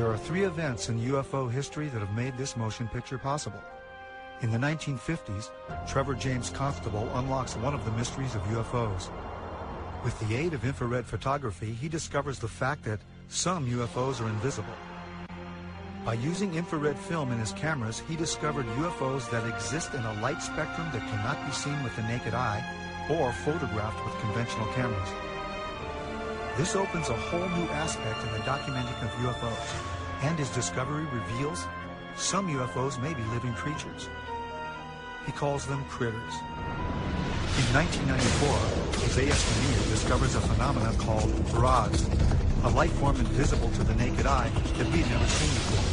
There are three events in UFO history that have made this motion picture possible. In the 1950s, Trevor James Constable unlocks one of the mysteries of UFOs. With the aid of infrared photography, he discovers the fact that some UFOs are invisible. By using infrared film in his cameras, he discovered UFOs that exist in a light spectrum that cannot be seen with the naked eye or photographed with conventional cameras. This opens a whole new aspect in the documenting of UFOs, and his discovery reveals some UFOs may be living creatures. He calls them critters. In 1994, Jose Escamilla discovers a phenomenon called rods, a life form invisible to the naked eye that we've never seen before.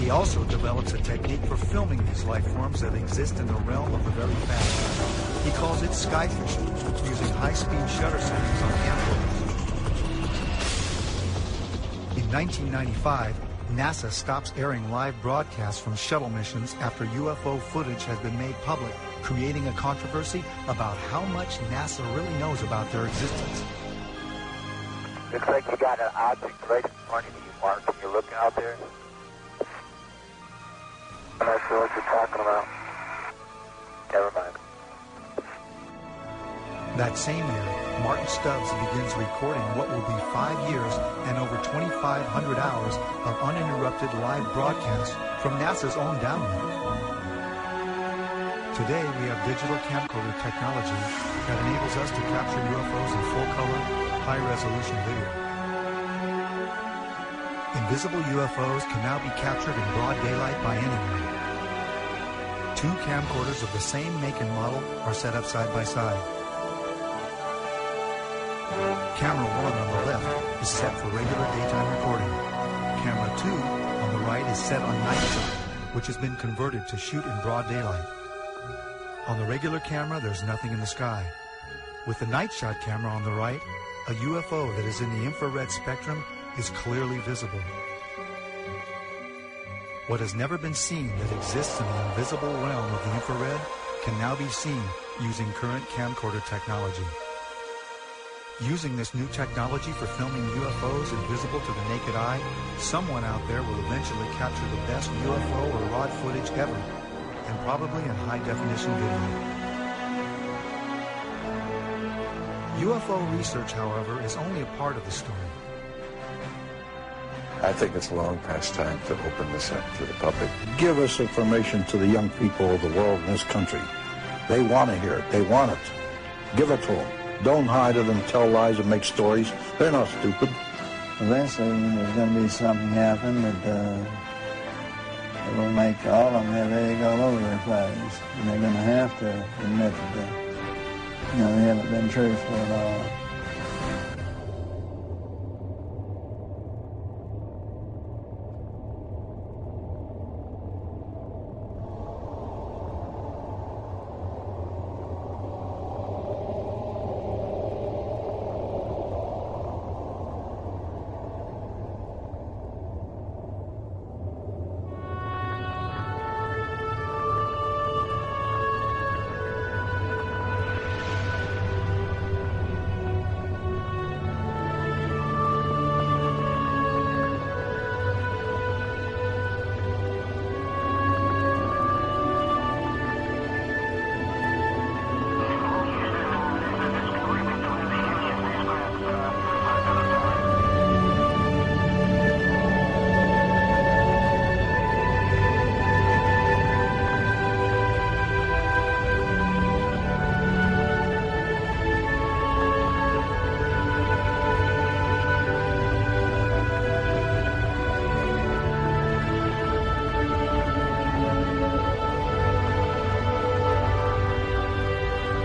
He also develops a technique for filming these life forms that exist in the realm of the very fast. He calls it sky fishing, using high-speed shutter settings on camcorders. In 1995, NASA stops airing live broadcasts from shuttle missions after UFO footage has been made public, creating a controversy about how much NASA really knows about their existence. Looks like you got an object right in front of you, Mark. Can you look out there? I'm not sure what you're talking about. Never mind. That same year, Martin Stubbs begins recording what will be 5 years and over 2,500 hours of uninterrupted live broadcasts from NASA's own download. Today, we have digital camcorder technology that enables us to capture UFOs in full-color, high-resolution video. Invisible UFOs can now be captured in broad daylight by anyone. Two camcorders of the same make and model are set up side by side. Camera 1 on the left is set for regular daytime recording. Camera 2 on the right is set on night shot, which has been converted to shoot in broad daylight. On the regular camera, there's nothing in the sky. With the night shot camera on the right, a UFO that is in the infrared spectrum is clearly visible. What has never been seen that exists in the invisible realm of the infrared can now be seen using current camcorder technology. Using this new technology for filming UFOs invisible to the naked eye, someone out there will eventually capture the best UFO or rod footage ever, and probably in high-definition video. UFO research, however, is only a part of the story. I think it's long past time to open this up to the public. Give us information to the young people of the world in this country. They want to hear it. They want it. Give it to them. Don't hide it and tell lies and make stories. They're not stupid. Eventually, there's going to be something happen that will make all of them have egg all over their face. And they're going to have to admit that they haven't been truthful at all.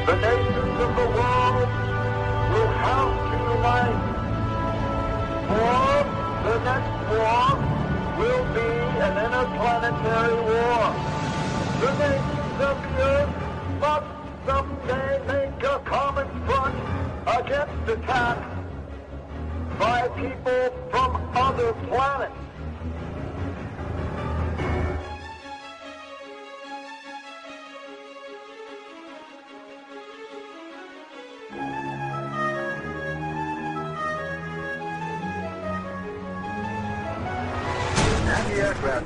The nations of the world will have to unite, or the next war will be an interplanetary war. The nations of the earth must someday make a common front against attack by people from other planets.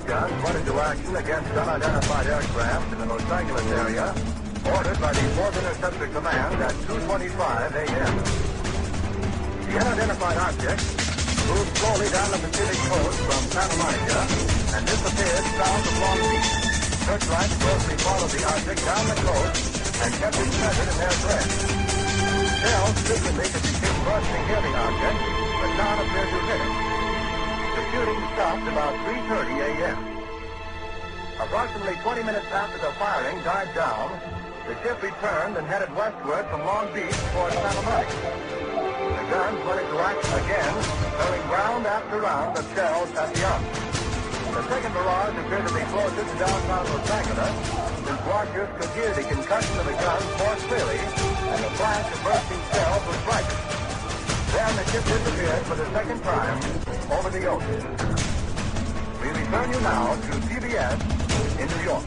guns went into action against unidentified aircraft in the Los Angeles area, ordered by the 4th Interceptor Command at 2:25 a.m. The unidentified object moved slowly down the Pacific coast from Santa Monica and disappeared south of Long Beach. Searchlights closely followed the object down the coast and kept it measured in their thread. Shells frequently could be seen bursting near the object, but none appeared to hit it. The shooting stopped about 3:30 a.m. Approximately 20 minutes after the firing died down, the ship returned and headed westward from Long Beach toward Santa Monica. The guns went into action again, throwing round after round of shells at the object. The second barrage appeared to be closer to downtown Los Angeles, since watchers could hear the concussion of the guns more clearly, and the flash of bursting shells was brighter. Then the ship disappeared for the second time over the ocean. We return you now to CBS in New York.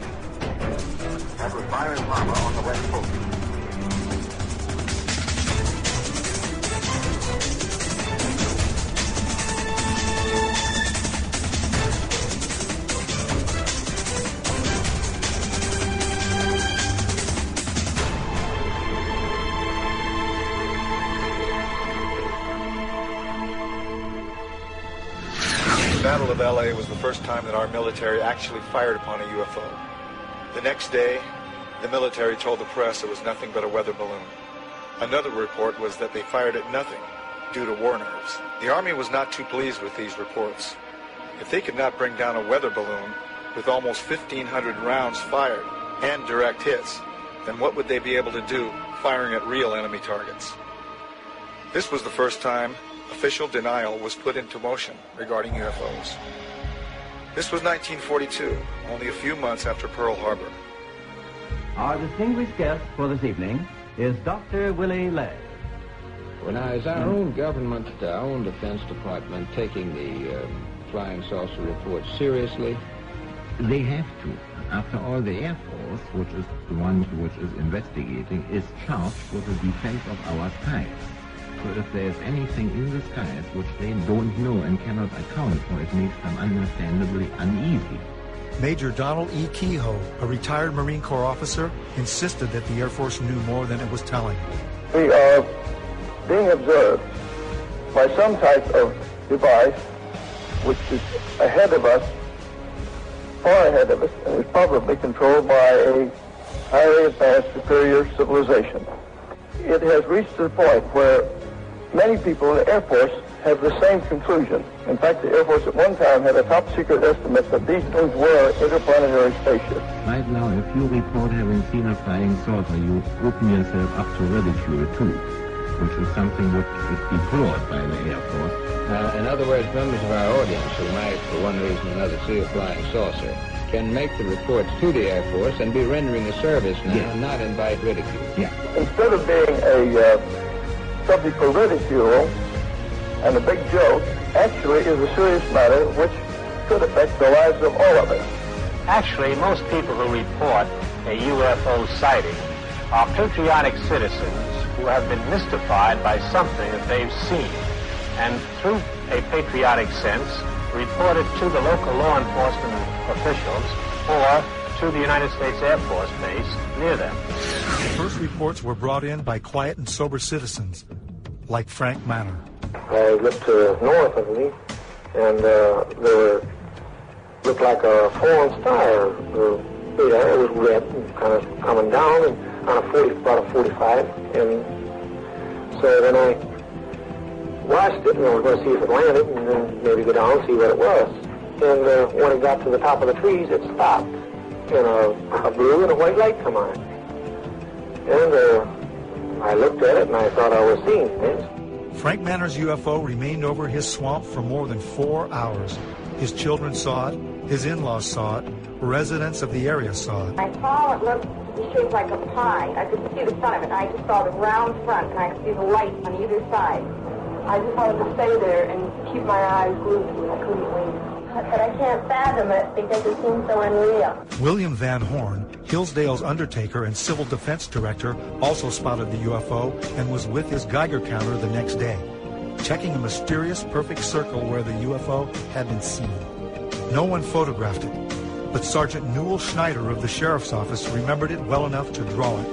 That was Byron Palmer on the West Coast. The Battle of L.A. was the first time that our military actually fired upon a UFO. The next day, the military told the press it was nothing but a weather balloon. Another report was that they fired at nothing due to war nerves. The Army was not too pleased with these reports. If they could not bring down a weather balloon with almost 1,500 rounds fired and direct hits, then what would they be able to do firing at real enemy targets? This was the first time official denial was put into motion regarding UFOs. This was 1942, only a few months after Pearl Harbor. Our distinguished guest for this evening is Dr. Willie Lay. Well, now, is our own government, our own Defense Department, taking the flying saucer reports seriously? They have to. After all, the Air Force, which is the one which is investigating, is charged with the defense of our skies. So if there's anything in the skies which they don't know and cannot account for, it makes them understandably uneasy. Major Donald E. Kehoe, a retired Marine Corps officer, insisted that the Air Force knew more than it was telling. We are being observed by some type of device which is ahead of us, far ahead of us, and is probably controlled by a highly advanced superior civilization. It has reached the point where many people in the Air Force have the same conclusion. In fact, the Air Force at one time had a top-secret estimate that these things were interplanetary spaceships. Right now, if you report having seen a flying saucer, you open yourself up to ridicule, too, which is something which is deplored by the Air Force. In other words, members of our audience who might, for one reason or another, see a flying saucer can make the reports to the Air Force and be rendering a service now, yes, not invite ridicule. Yeah. Instead of being a subject for ridicule and a big joke, actually is a serious matter which could affect the lives of all of us. Actually, most people who report a UFO sighting are patriotic citizens who have been mystified by something that they've seen, and through a patriotic sense, report it to the local law enforcement officials or to the United States Air Force base near them. The first reports were brought in by quiet and sober citizens, like Frank Manor. I looked north of me, and there looked like a fallen star. The air was red and kind of coming down, and on about a 45. And so then I watched it, and I was going to see if it landed, and then maybe go down and see what it was. And when it got to the top of the trees, it stopped, and a blue and a white light come on. And I looked at it, and I thought I was seeing things. Frank Manor's UFO remained over his swamp for more than 4 hours. His children saw it, his in-laws saw it, residents of the area saw it. I saw it looked shaped like a pie. I could see the front of it, and I just saw the round front, and I could see the light on either side. I just wanted to stay there and keep my eyes glued to it. I couldn't leave. But I can't fathom it because it seems so unreal. William Van Horn, Hillsdale's undertaker and civil defense director, also spotted the UFO and was with his Geiger counter the next day, checking a mysterious perfect circle where the UFO had been seen. No one photographed it, but Sergeant Newell Schneider of the Sheriff's Office remembered it well enough to draw it.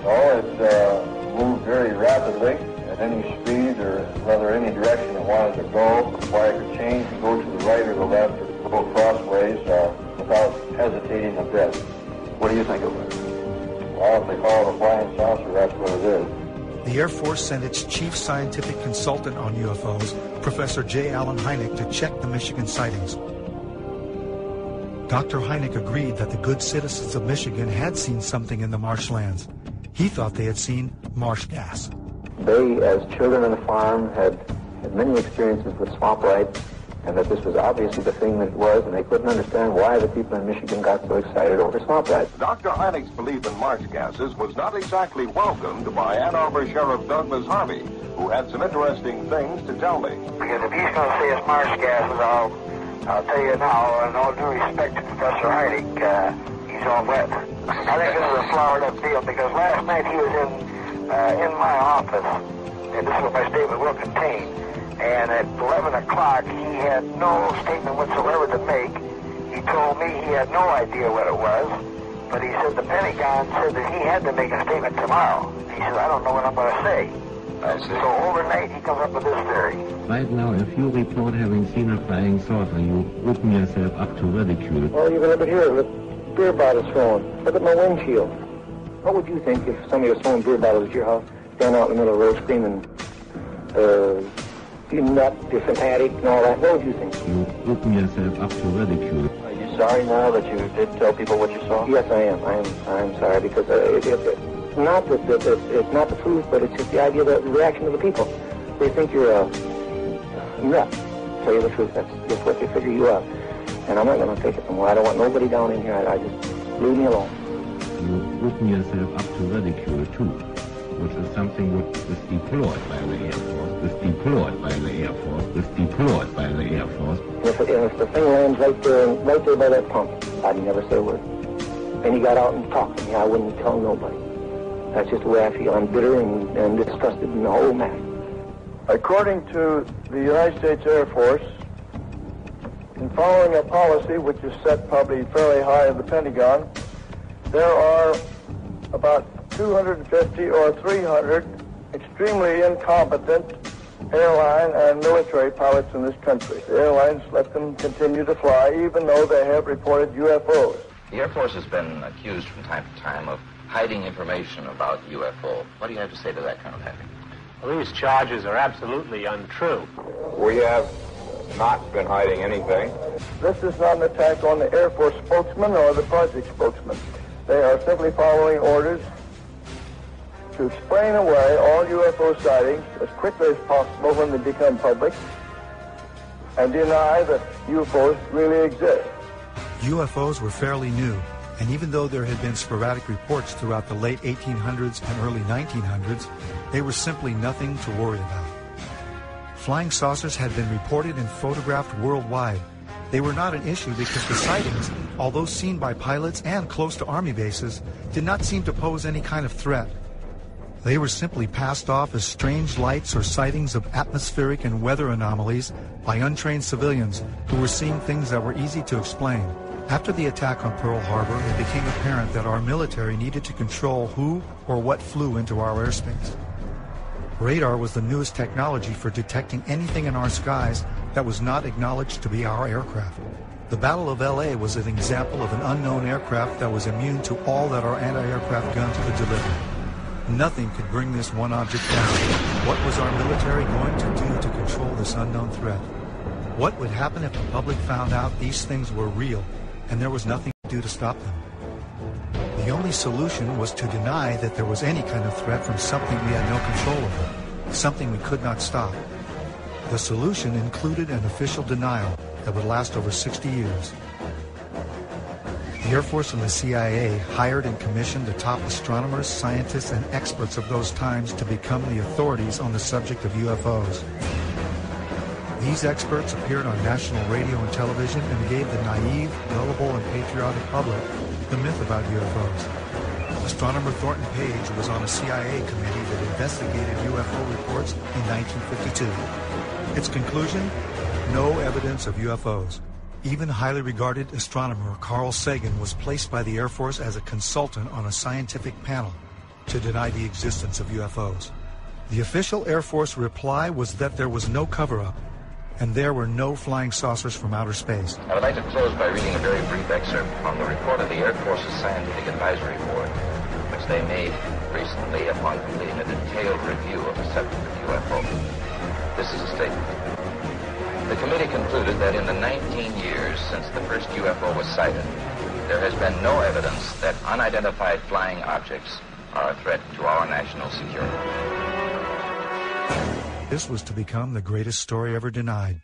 Oh, it moved very rapidly at any speed or rather any direction it wanted to go. Why it could change and go to the right or the left or go crossways without hesitating a bit. What do you think it was? Well, if they call it a flying saucer, that's what it is. The Air Force sent its chief scientific consultant on UFOs, Professor J. Allen Hynek, to check the Michigan sightings. Dr. Hynek agreed that the good citizens of Michigan had seen something in the marshlands. He thought they had seen marsh gas. They, as children on the farm, had many experiences with swamp rights, and that this was obviously the thing that it was, and they couldn't understand why the people in Michigan got so excited over swamp rights. Dr. Hynek's belief in marsh gases was not exactly welcomed by Ann Arbor Sheriff Douglas Harvey, who had some interesting things to tell me. Because if he's going to say it's marsh gases, I'll tell you now, in all due respect to Professor Hynek, he's all wet. I think this is a flowered up deal, because last night he was in my office, and this is what my statement will contain. And at 11 o'clock, he had no statement whatsoever to make. He told me he had no idea what it was, but he said the Pentagon said that he had to make a statement tomorrow. He said, I don't know what I'm going to say. So overnight, he comes up with this theory. Right now, if you report having seen a flying saucer, you open yourself up to ridicule. Well, you can look at here, the beer bottles thrown. Look at my windshield. What would you think if somebody was throwing beer bottles at your house, down out in the middle of the road screaming, you nut, you're fanatic, and all that? What would you think? You open yourself up to ridicule. Are you sorry now that you did tell people what you saw? Yes, I am. I'm sorry, because it's not it's not the truth, but it's just the idea, the reaction of the people. They think you're a nut. To tell you the truth, that's just what they figure you are. And I'm not going to take it no more. I don't want nobody down in here. I just leave me alone. You open yourself up to ridicule too, which is something which is deplored by the Air Force, is deplored by the Air Force, is deplored by the Air Force. If the thing lands right there by that pump, I'd never say a word. And he got out and talked to me. I wouldn't tell nobody. That's just the way I feel. I'm bitter and disgusted in the whole matter. According to the United States Air Force, in following a policy which is set probably fairly high in the Pentagon, there are about 250 or 300 extremely incompetent airline and military pilots in this country. The airlines let them continue to fly even though they have reported UFOs. The Air Force has been accused from time to time of hiding information about UFO. What do you have to say to that, Colonel Happy? Well, these charges are absolutely untrue. We have not been hiding anything. This is not an attack on the Air Force spokesman or the project spokesman. They are simply following orders to explain away all UFO sightings as quickly as possible when they become public and deny that UFOs really exist. UFOs were fairly new, and even though there had been sporadic reports throughout the late 1800s and early 1900s, they were simply nothing to worry about. Flying saucers had been reported and photographed worldwide. They were not an issue because the sightings, although seen by pilots and close to Army bases, did not seem to pose any kind of threat. They were simply passed off as strange lights or sightings of atmospheric and weather anomalies by untrained civilians who were seeing things that were easy to explain. After the attack on Pearl Harbor, it became apparent that our military needed to control who or what flew into our airspace. Radar was the newest technology for detecting anything in our skies that was not acknowledged to be our aircraft. The Battle of LA was an example of an unknown aircraft that was immune to all that our anti-aircraft guns could deliver. Nothing could bring this one object down. What was our military going to do to control this unknown threat? What would happen if the public found out these things were real and there was nothing to do to stop them? The only solution was to deny that there was any kind of threat from something we had no control over, something we could not stop. The solution included an official denial that would last over 60 years. The Air Force and the CIA hired and commissioned the top astronomers, scientists, and experts of those times to become the authorities on the subject of UFOs. These experts appeared on national radio and television and gave the naive, gullible, and patriotic public the myth about UFOs. Astronomer Thornton Page was on a CIA committee that investigated UFO reports in 1952. Its conclusion? No evidence of UFOs. Even highly regarded astronomer Carl Sagan was placed by the Air Force as a consultant on a scientific panel to deny the existence of UFOs. The official Air Force reply was that there was no cover-up, and there were no flying saucers from outer space. I would like to close by reading a very brief excerpt from the report of the Air Force's Scientific Advisory Board, which they made recently upon completing a detailed review of the subject of UFO. This is a statement. The committee concluded that in the 19 years since the first UFO was sighted, there has been no evidence that unidentified flying objects are a threat to our national security. This was to become the greatest story ever denied.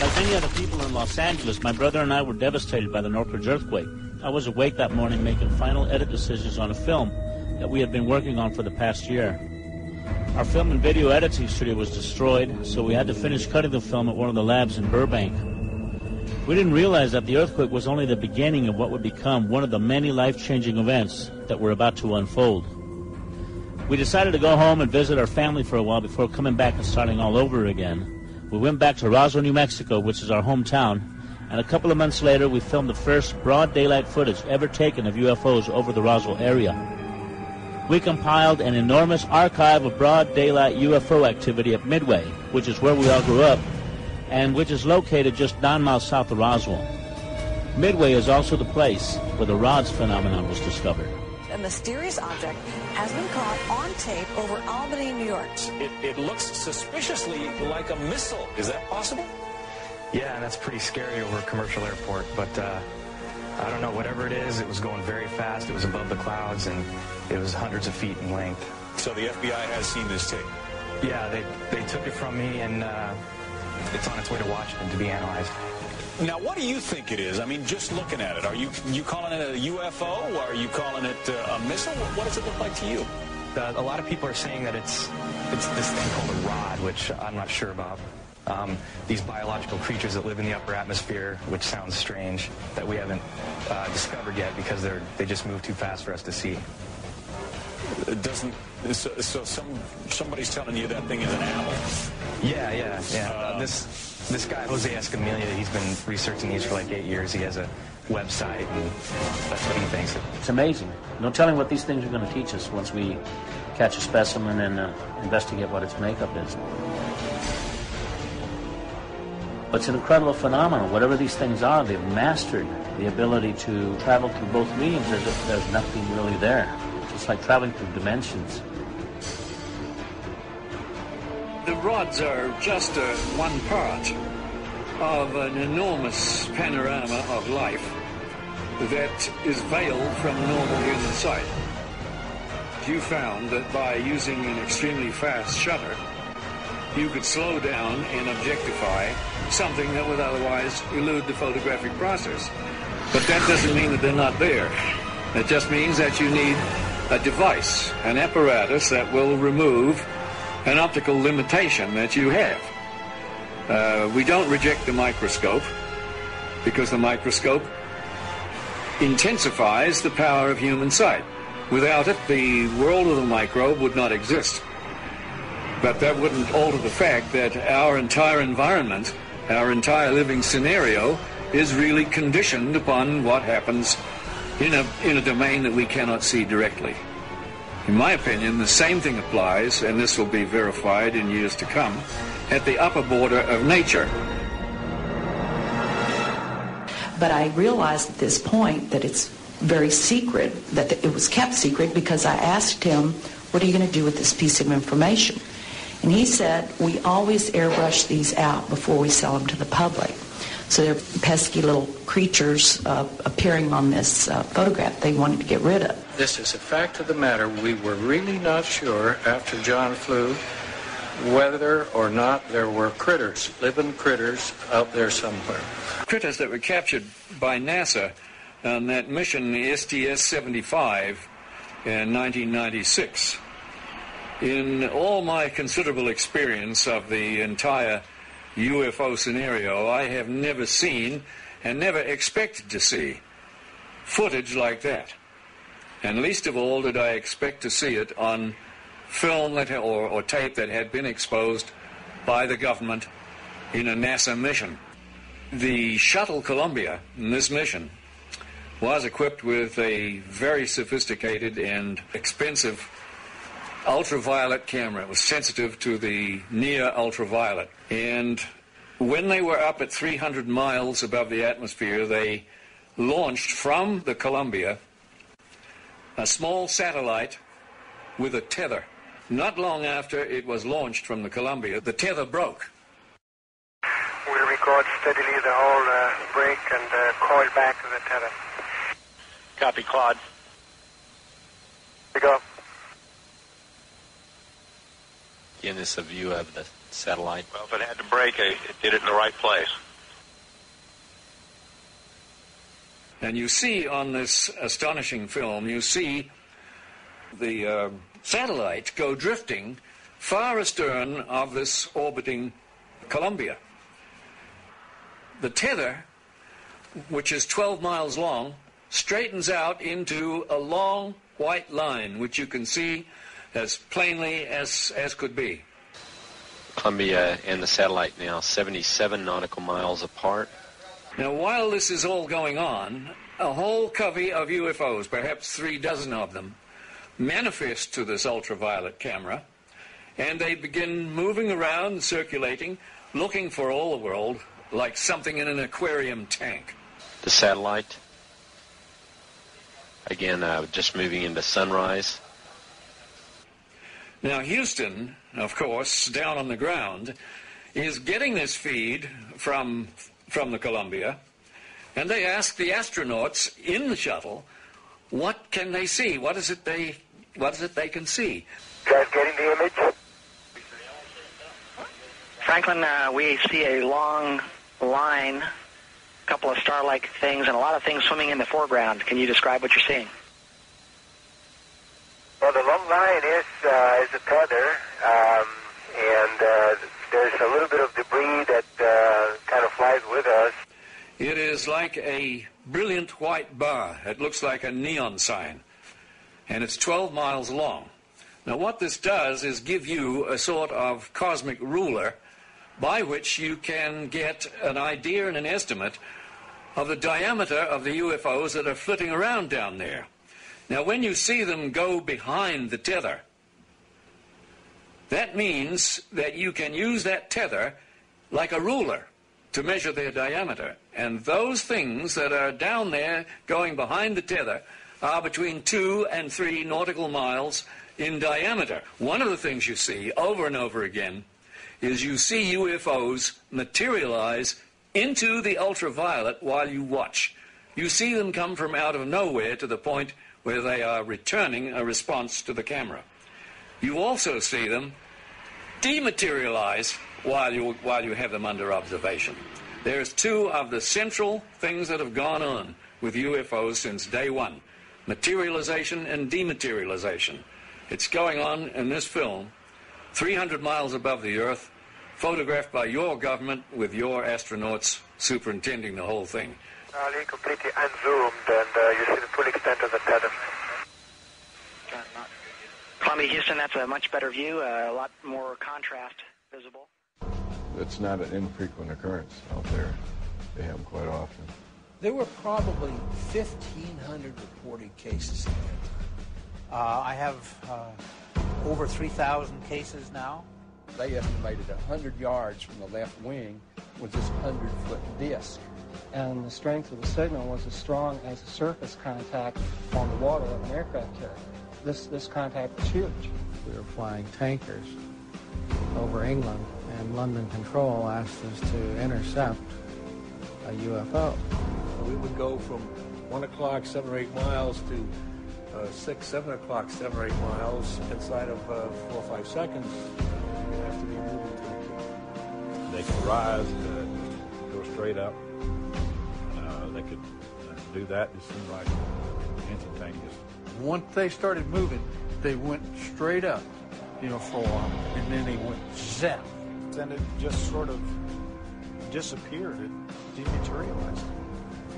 Like many other people in Los Angeles, my brother and I were devastated by the Northridge earthquake. I was awake that morning making final edit decisions on a film that we had been working on for the past year. Our film and video editing studio was destroyed, so we had to finish cutting the film at one of the labs in Burbank. We didn't realize that the earthquake was only the beginning of what would become one of the many life-changing events that were about to unfold. We decided to go home and visit our family for a while before coming back and starting all over again. We went back to Roswell, New Mexico, which is our hometown, and a couple of months later we filmed the first broad daylight footage ever taken of UFOs over the Roswell area. We compiled an enormous archive of broad daylight UFO activity at Midway, which is where we all grew up, and which is located just 9 miles south of Roswell. Midway is also the place where the rods phenomenon was discovered. A mysterious object has been caught on tape over Albany, New York. It looks suspiciously like a missile. Is that possible? Yeah, and that's pretty scary over a commercial airport, but I don't know, whatever it is, it was going very fast, it was above the clouds, and it was hundreds of feet in length. So the FBI has seen this tape? Yeah, they took it from me, and it's on its way to Washington to be analyzed. Now, what do you think it is? I mean, just looking at it, are you calling it a UFO? Or are you calling it a missile? What does it look like to you? A lot of people are saying that it's this thing called a rod, which I'm not sure about. These biological creatures that live in the upper atmosphere, which sounds strange, that we haven't discovered yet because they just move too fast for us to see. It doesn't. So somebody's telling you that thing is an animal. Yeah. This guy Jose Escamilla, he's been researching these for like 8 years. He has a website, and that's what he thinks. It's amazing. No telling what these things are going to teach us once we catch a specimen and investigate what its makeup is. But it's an incredible phenomenon. Whatever these things are, they've mastered the ability to travel through both mediums as if there's nothing really there. It's like traveling through dimensions. The rods are just one part of an enormous panorama of life that is veiled from normal human sight. You found that by using an extremely fast shutter, you could slow down and objectify something that would otherwise elude the photographic process. But that doesn't mean that they're not there. It just means that you need a device, an apparatus that will remove an optical limitation that you have. We don't reject the microscope because the microscope intensifies the power of human sight. Without it, the world of the microbe would not exist. But that wouldn't alter the fact that our entire environment, our entire living scenario, is really conditioned upon what happens in a domain that we cannot see directly. In my opinion, the same thing applies, and this will be verified in years to come, at the upper border of nature. But I realized at this point that it's very secret, that it was kept secret, because I asked him, what are you going to do with this piece of information? And he said, we always airbrush these out before we sell them to the public. So they're pesky little creatures appearing on this photograph they wanted to get rid of. This is a fact of the matter. We were really not sure after John flew whether or not there were critters, living critters out there somewhere. Critters that were captured by NASA on that mission, the STS-75, in 1996. In all my considerable experience of the entire UFO scenario, I have never seen and never expected to see footage like that. And least of all did I expect to see it on film that, or tape that had been exposed by the government in a NASA mission. The shuttle Columbia in this mission was equipped with a very sophisticated and expensive ultraviolet camera. It was sensitive to the near ultraviolet. And when they were up at 300 miles above the atmosphere, they launched from the Columbia a small satellite with a tether. Not long after it was launched from the Columbia, the tether broke. We'll record steadily the whole break and coil back to the tether. Copy, Claude. We go. Again, this is a view of the satellite. Well, if it had to break, it did it in the right place. And you see on this astonishing film, you see the satellite go drifting far astern of this orbiting Columbia. The tether, which is 12 miles long, straightens out into a long white line, which you can see as plainly as could be. Columbia and the satellite now 77 nautical miles apart. Now, while this is all going on, a whole covey of UFOs, perhaps 36 of them, manifest to this ultraviolet camera, and they begin moving around, circulating, looking for all the world like something in an aquarium tank. The satellite, again, just moving into sunrise. Now, Houston, of course, down on the ground, is getting this feed from the Columbia, and they ask the astronauts in the shuttle, what can they see? What is it they can see? You guys getting the image? Franklin, we see a long line, a couple of star-like things, and a lot of things swimming in the foreground. Can you describe what you're seeing? Well, the long line is a tether, and there's a little bit of debris that kind of flies with us. It is like a brilliant white bar. It looks like a neon sign, and it's 12 miles long. Now, what this does is give you a sort of cosmic ruler by which you can get an idea and an estimate of the diameter of the UFOs that are flitting around down there. Now, when you see them go behind the tether, that means that you can use that tether like a ruler to measure their diameter. And those things that are down there going behind the tether are between 2 and 3 nautical miles in diameter. One of the things you see over and over again is you see UFOs materialize into the ultraviolet while you watch. You see them come from out of nowhere to the point where they are returning a response to the camera. You also see them dematerialize while you have them under observation. There's 2 of the central things that have gone on with UFOs since day one: materialization and dematerialization. It's going on in this film, 300 miles above the Earth, photographed by your government with your astronauts superintending the whole thing. Completely unzoomed, and you see the full extent of the tether. Columbia, Houston, that's a much better view, a lot more contrast visible. It's not an infrequent occurrence out there. They happen quite often. There were probably 1,500 reported cases. I have over 3,000 cases now. They estimated 100 yards from the left wing was this 100-foot disc. And the strength of the signal was as strong as a surface contact on the water of an aircraft carrier. This contact was huge. We were flying tankers over England, and London Control asked us to intercept a UFO. We would go from 1 o'clock, 7 or 8 miles, to 6, 7 o'clock, 7 or 8 miles inside of 4 or 5 seconds. You have to be moving to. They could rise, go straight up. They could do that. It seemed like instantaneous. Once they started moving, they went straight up, for a while, and then they went zap. Then it just sort of disappeared. It dematerialized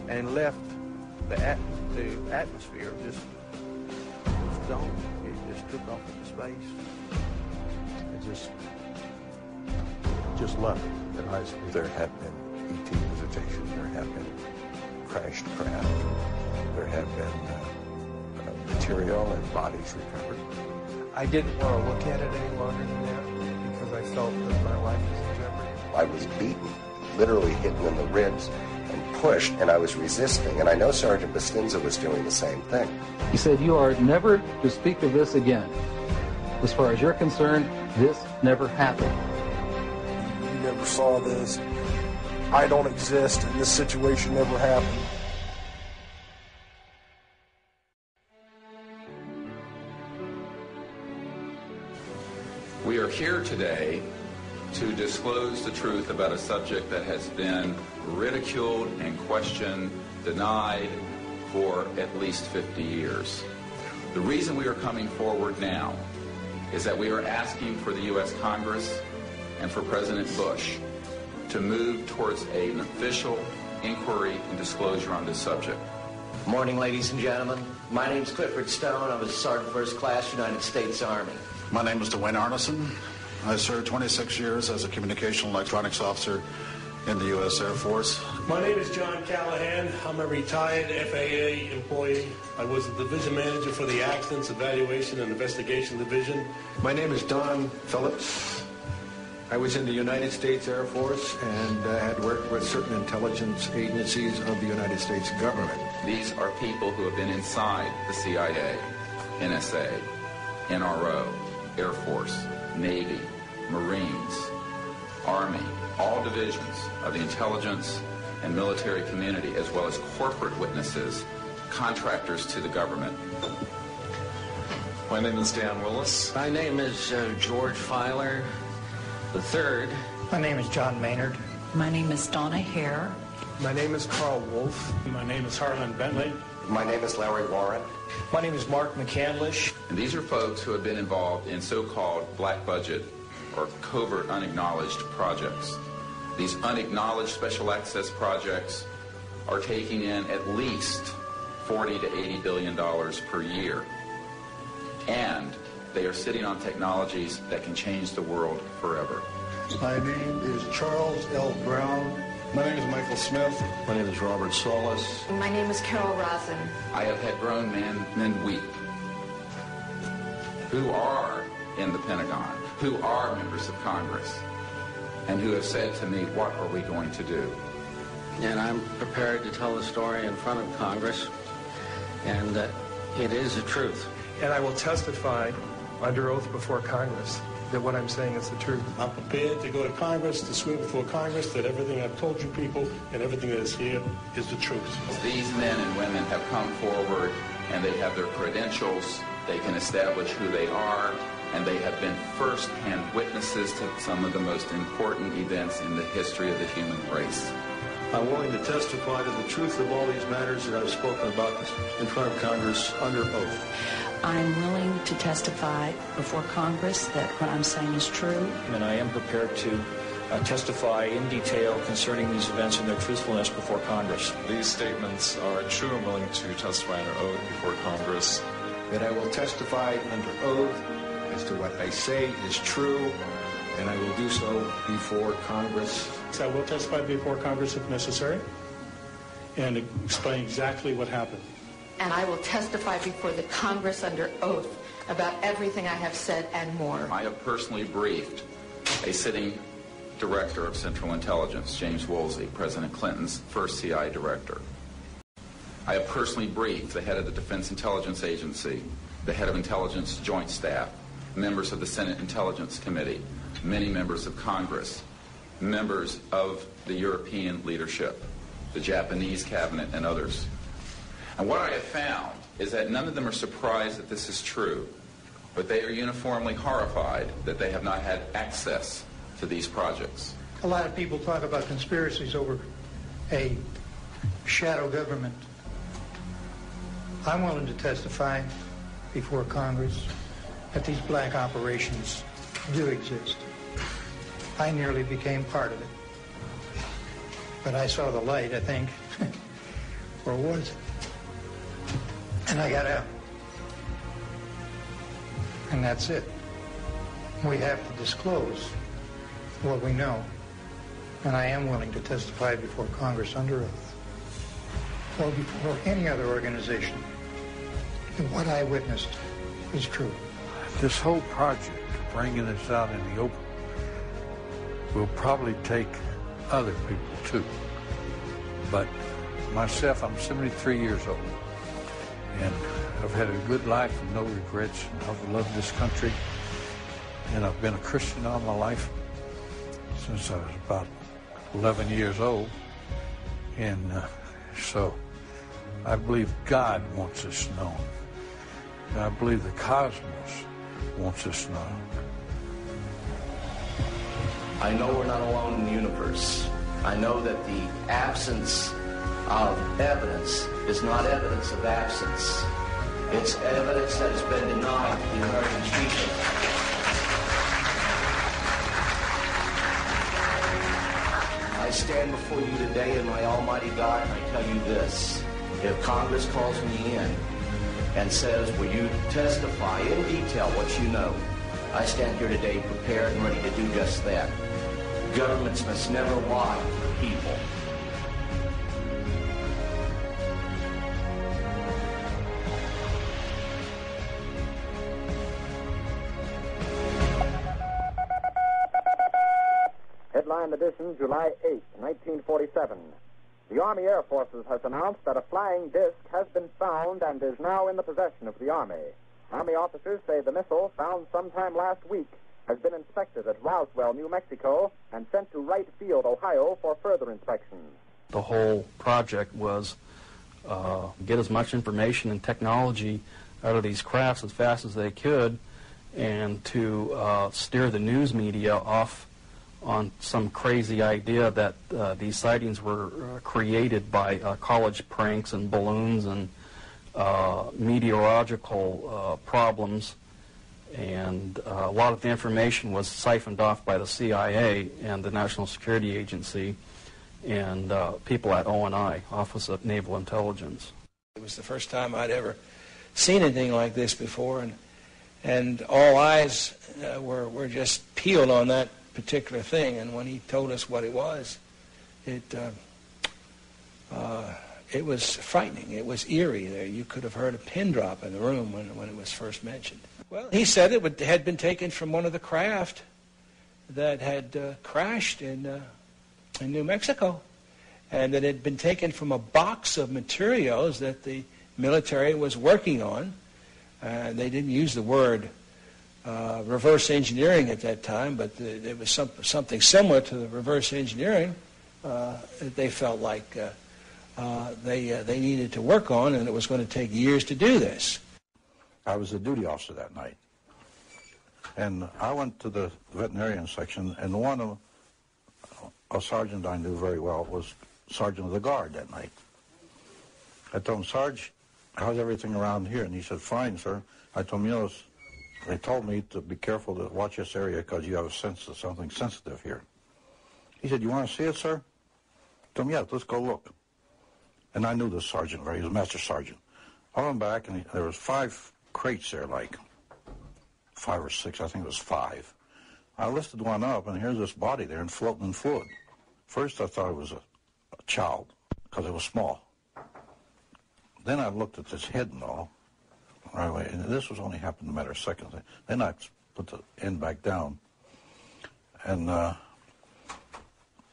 and left the atmosphere just gone. It just took off into space. It just left at high speed. There have been ET visitation. There have been crashed craft. There have been material and bodies recovered. I didn't want to look at it any longer than that because I felt that my life was in jeopardy. I was beaten, literally hit in the ribs and pushed, and I was resisting. And I know Sergeant Bustinza was doing the same thing. He said, "You are never to speak of this again. As far as you're concerned, this never happened." You never saw this. I don't exist, and this situation never happened. We are here today to disclose the truth about a subject that has been ridiculed and questioned, denied for at least 50 years. The reason we are coming forward now is that we are asking for the U.S. Congress and for President Bush to move towards an official inquiry and disclosure on this subject. Morning, ladies and gentlemen. My name's Clifford Stone. I'm a Sergeant First Class, United States Army. My name is Dwayne Arneson. I served 26 years as a communication electronics officer in the U.S. Air Force. My name is John Callahan. I'm a retired FAA employee. I was the division manager for the Accidents Evaluation and Investigation Division. My name is Don Phillips. I was in the United States Air Force and had worked with certain intelligence agencies of the United States government. These are people who have been inside the CIA, NSA, NRO, Air Force, Navy, Marines, Army, all divisions of the intelligence and military community, as well as corporate witnesses, contractors to the government. My name is Dan Willis. My name is George Filer III. My name is John Maynard. My name is Donna Hare. My name is Carl Wolf. My name is Harlan Bentley. My name is Larry Warren. My name is Mark McCandlish. And these are folks who have been involved in so-called black budget or covert unacknowledged projects. These unacknowledged special access projects are taking in at least $40 to $80 billion per year. And they are sitting on technologies that can change the world forever. My name is Charles L. Brown. My name is Michael Smith. My name is Robert Solis. My name is Carol Rosen. I have had grown men weep who are in the Pentagon, who are members of Congress, and who have said to me, what are we going to do? And I'm prepared to tell the story in front of Congress, and it is the truth. And I will testify under oath before Congress that what I'm saying is the truth. I'm prepared to go to Congress, to swear before Congress that everything I've told you people and everything that is here is the truth. These men and women have come forward and they have their credentials, they can establish who they are, and they have been first-hand witnesses to some of the most important events in the history of the human race. I'm willing to testify to the truth of all these matters that I've spoken about in front of Congress under oath. I'm willing to testify before Congress that what I'm saying is true. And I am prepared to testify in detail concerning these events and their truthfulness before Congress. These statements are true and willing to testify under oath before Congress. That I will testify under oath as to what I say is true, and I will do so before Congress. So I will testify before Congress if necessary and explain exactly what happened. And I will testify before the Congress under oath about everything I have said and more. I have personally briefed a sitting director of Central Intelligence, James Woolsey, President Clinton's first CI director. I have personally briefed the head of the Defense Intelligence Agency, the head of Intelligence Joint Staff, members of the Senate Intelligence Committee, many members of Congress, members of the European leadership, the Japanese cabinet, and others. And what I have found is that none of them are surprised that this is true, but they are uniformly horrified that they have not had access to these projects. A lot of people talk about conspiracies over a shadow government. I'm willing to testify before Congress that these black operations do exist. I nearly became part of it. But I saw the light, I think, or was, and I got out. And that's it. We have to disclose what we know. And I am willing to testify before Congress under oath or before any other organization that what I witnessed is true. This whole project, bringing this out in the open, will probably take other people too. But myself, I'm 73 years old, and I've had a good life and no regrets. I've loved this country, and I've been a Christian all my life since I was about 11 years old. And so I believe God wants this known. And I believe the cosmos wants this known. I know we're not alone in the universe. I know that the absence of evidence is not evidence of absence. It's evidence that has been denied to the American people. I stand before you today in my almighty God, and I tell you this. If Congress calls me in and says, will you testify in detail what you know, I stand here today prepared and ready to do just that. Governments must never lie to the people. Headline edition, July 8, 1947. The Army Air Forces has announced that a flying disc has been found and is now in the possession of the Army. Army officers say the missile, found sometime last week, has been inspected at Roswell, New Mexico, and sent to Wright Field, Ohio, for further inspection. The whole project was get as much information and technology out of these crafts as fast as they could, and to steer the news media off on some crazy idea that these sightings were created by college pranks and balloons and meteorological problems. And a lot of the information was siphoned off by the CIA and the National Security Agency and people at ONI, Office of Naval Intelligence. It was the first time I'd ever seen anything like this before, and all eyes were just peeled on that particular thing. And when he told us what it was, it was frightening. It was eerie. There, you could have heard a pin drop in the room when it was first mentioned. Well, he said it had been taken from one of the craft that had crashed in New Mexico, and that it had been taken from a box of materials that the military was working on. They didn't use the word reverse engineering at that time, but it was something similar to the reverse engineering that they felt like they needed to work on, and it was going to take years to do this. I was a duty officer that night, and I went to the veterinarian section, and one of a sergeant I knew very well was sergeant of the guard that night. I told him, Sarge, how's everything around here? And he said, fine, sir. I told him, you know, they told me to be careful to watch this area because you have a sense of something sensitive here. He said, you want to see it, sir? I told him, yeah, let's go look. And I knew this sergeant very, he was a master sergeant. I went back, and there was 5 crates there, like 5 or 6, I think it was 5. I lifted one up, and here's this body there and floating in fluid. First, I thought it was a child because it was small. Then I looked at this head and all, right away, and this was only happened in a matter of seconds. Then I put the end back down, and the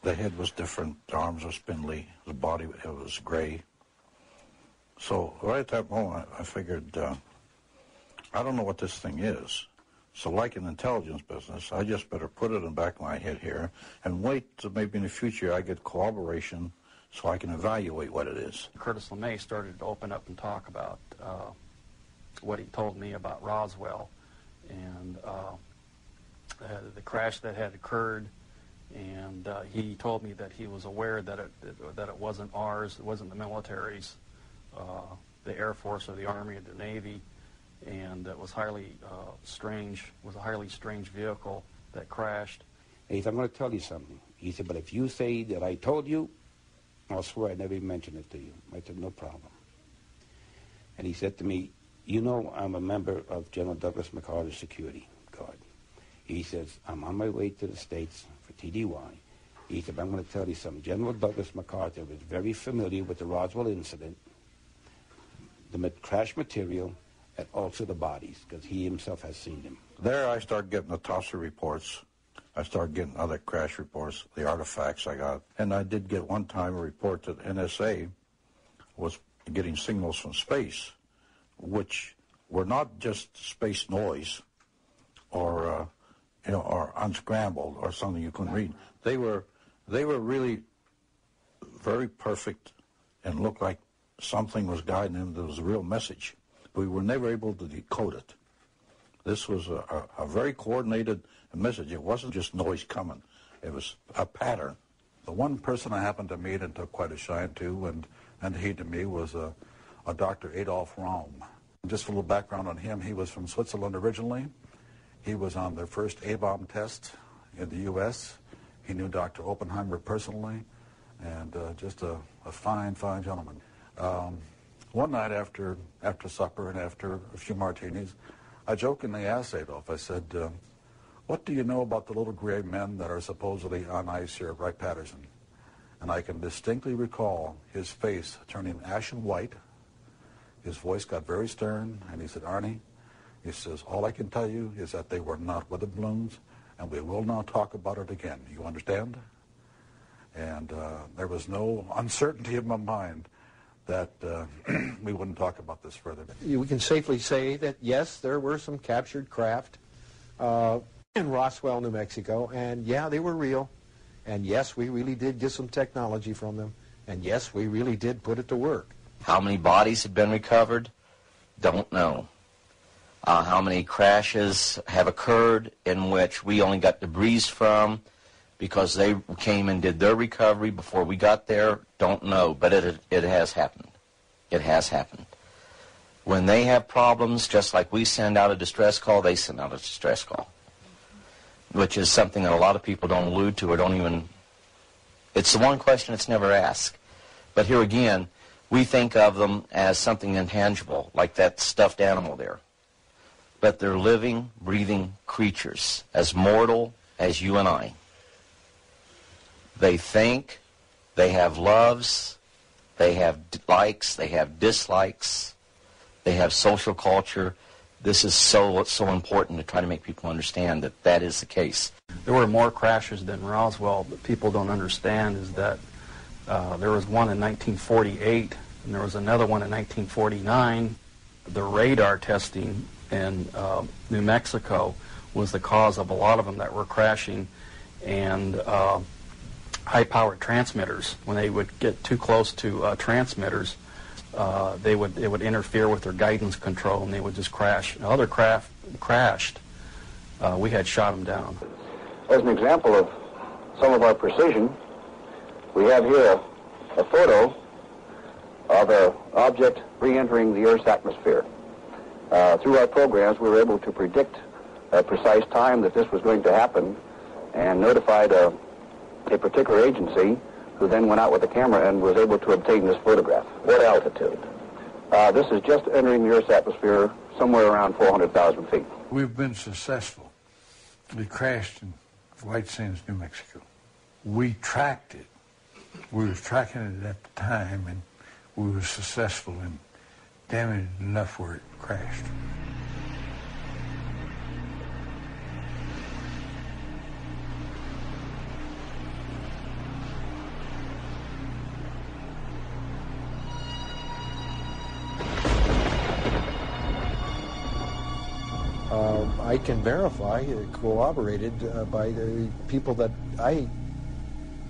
head was different, the arms were spindly, the body it was gray. So right at that moment, I figured, I don't know what this thing is. So like in intelligence business, I just better put it in the back of my head here and wait till maybe in the future I get corroboration so I can evaluate what it is. Curtis LeMay started to open up and talk about what he told me about Roswell and the crash that had occurred. And he told me that he was aware that it wasn't ours, it wasn't the military's, the Air Force or the Army or the Navy, and it was highly strange. Was a highly strange vehicle that crashed. He said, I'm going to tell you something. He said, but if you say that I told you, I'll swear I never even mentioned it to you. I said, no problem. And he said to me, you know, I'm a member of General Douglas MacArthur's security guard. He says, I'm on my way to the States for TDY. He said, I'm going to tell you something. General Douglas MacArthur was very familiar with the Roswell incident, the crash material, and also the bodies, because he himself has seen them. There I started getting the Tosser reports. I started getting other crash reports, the artifacts I got. And I did get one time a report that NSA was getting signals from space, which were not just space noise or, or unscrambled or something you couldn't read. They were really very perfect and looked like something was guiding them. There was a real message. We were never able to decode it. This was a very coordinated message. It wasn't just noise coming. It was a pattern. The one person I happened to meet and took quite a shine to, and he to me, was a Dr. Adolf Raum. Just a little background on him. He was from Switzerland originally. He was on their first A-bomb test in the U.S. He knew Dr. Oppenheimer personally, and just a fine, fine gentleman. One night after supper and after a few martinis, I jokingly asked Adolf, I said, what do you know about the little gray men that are supposedly on ice here at Wright-Patterson? And I can distinctly recall his face turning ashen white. His voice got very stern, and he said, Arnie, he says, all I can tell you is that they were not weather balloons, and we will not talk about it again. You understand? And there was no uncertainty in my mind that we wouldn't talk about this further. We can safely say that, yes, there were some captured craft in Roswell, New Mexico, and yeah, they were real. And yes, we really did get some technology from them. And yes, we really did put it to work. How many bodies have been recovered? Don't know. How many crashes have occurred in which we only got debris from because they came and did their recovery before we got there? Don't know, but it has happened. It has happened. When they have problems, just like we send out a distress call, they send out a distress call, which is something that a lot of people don't allude to or don't even... It's the one question that's never asked. But here again, we think of them as something intangible, like that stuffed animal there. But they're living, breathing creatures, as mortal as you and I. They think, they have loves, they have likes, they have dislikes, they have social culture. This is so important to try to make people understand that that is the case. There were more crashes than Roswell, but people don't understand is that there was one in 1948, and there was another one in 1949. The radar testing in New Mexico was the cause of a lot of them that were crashing, and high-powered transmitters, when they would get too close to transmitters, it would interfere with their guidance control, and they would just crash. Other craft crashed. We had shot them down. As an example of some of our precision, we have here a photo of an object re-entering the Earth's atmosphere. Through our programs, we were able to predict a precise time that this was going to happen and notified a particular agency who then went out with a camera and was able to obtain this photograph. What altitude? This is just entering the Earth's atmosphere somewhere around 400,000 feet. We've been successful. We crashed in White Sands, New Mexico. We tracked it. We were tracking it at the time, and we were successful in damaging enough where it crashed. I can verify, corroborated by the people that I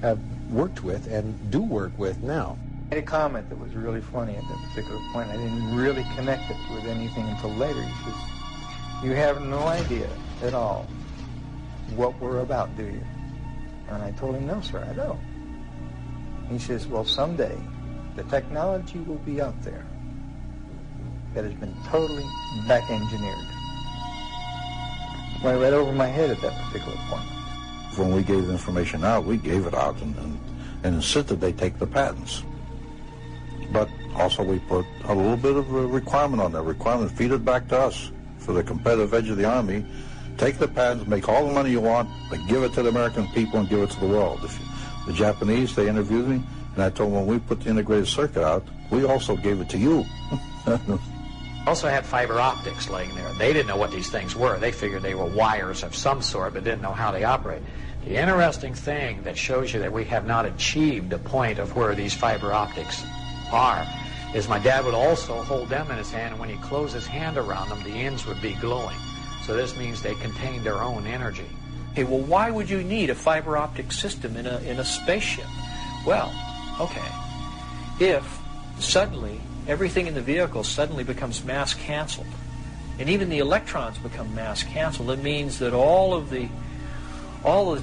have worked with and do work with now. I made a comment that was really funny at that particular point. I didn't really connect it with anything until later. He says, "You have no idea at all what we're about, do you?" And I told him, "No, sir, I don't." He says, "Well, someday the technology will be out there that has been totally back-engineered." Went right over my head at that particular point. When we gave the information out, we gave it out, and insisted they take the patents. But also we put a little bit of a requirement on that. Requirement, feed it back to us for the competitive edge of the Army. Take the patents, make all the money you want, but give it to the American people and give it to the world. The Japanese, they interviewed me, and I told them when we put the integrated circuit out, we also gave it to you. Also had fiber optics laying there. They didn't know what these things were. They figured they were wires of some sort, but didn't know how they operate. The interesting thing that shows you that we have not achieved the point of where these fiber optics are is my dad would also hold them in his hand, and when he closed his hand around them, the ends would be glowing. So this means they contain their own energy. Okay, well, why would you need a fiber optic system in a spaceship? Well, okay, if suddenly everything in the vehicle suddenly becomes mass canceled, and even the electrons become mass canceled, it means that all of the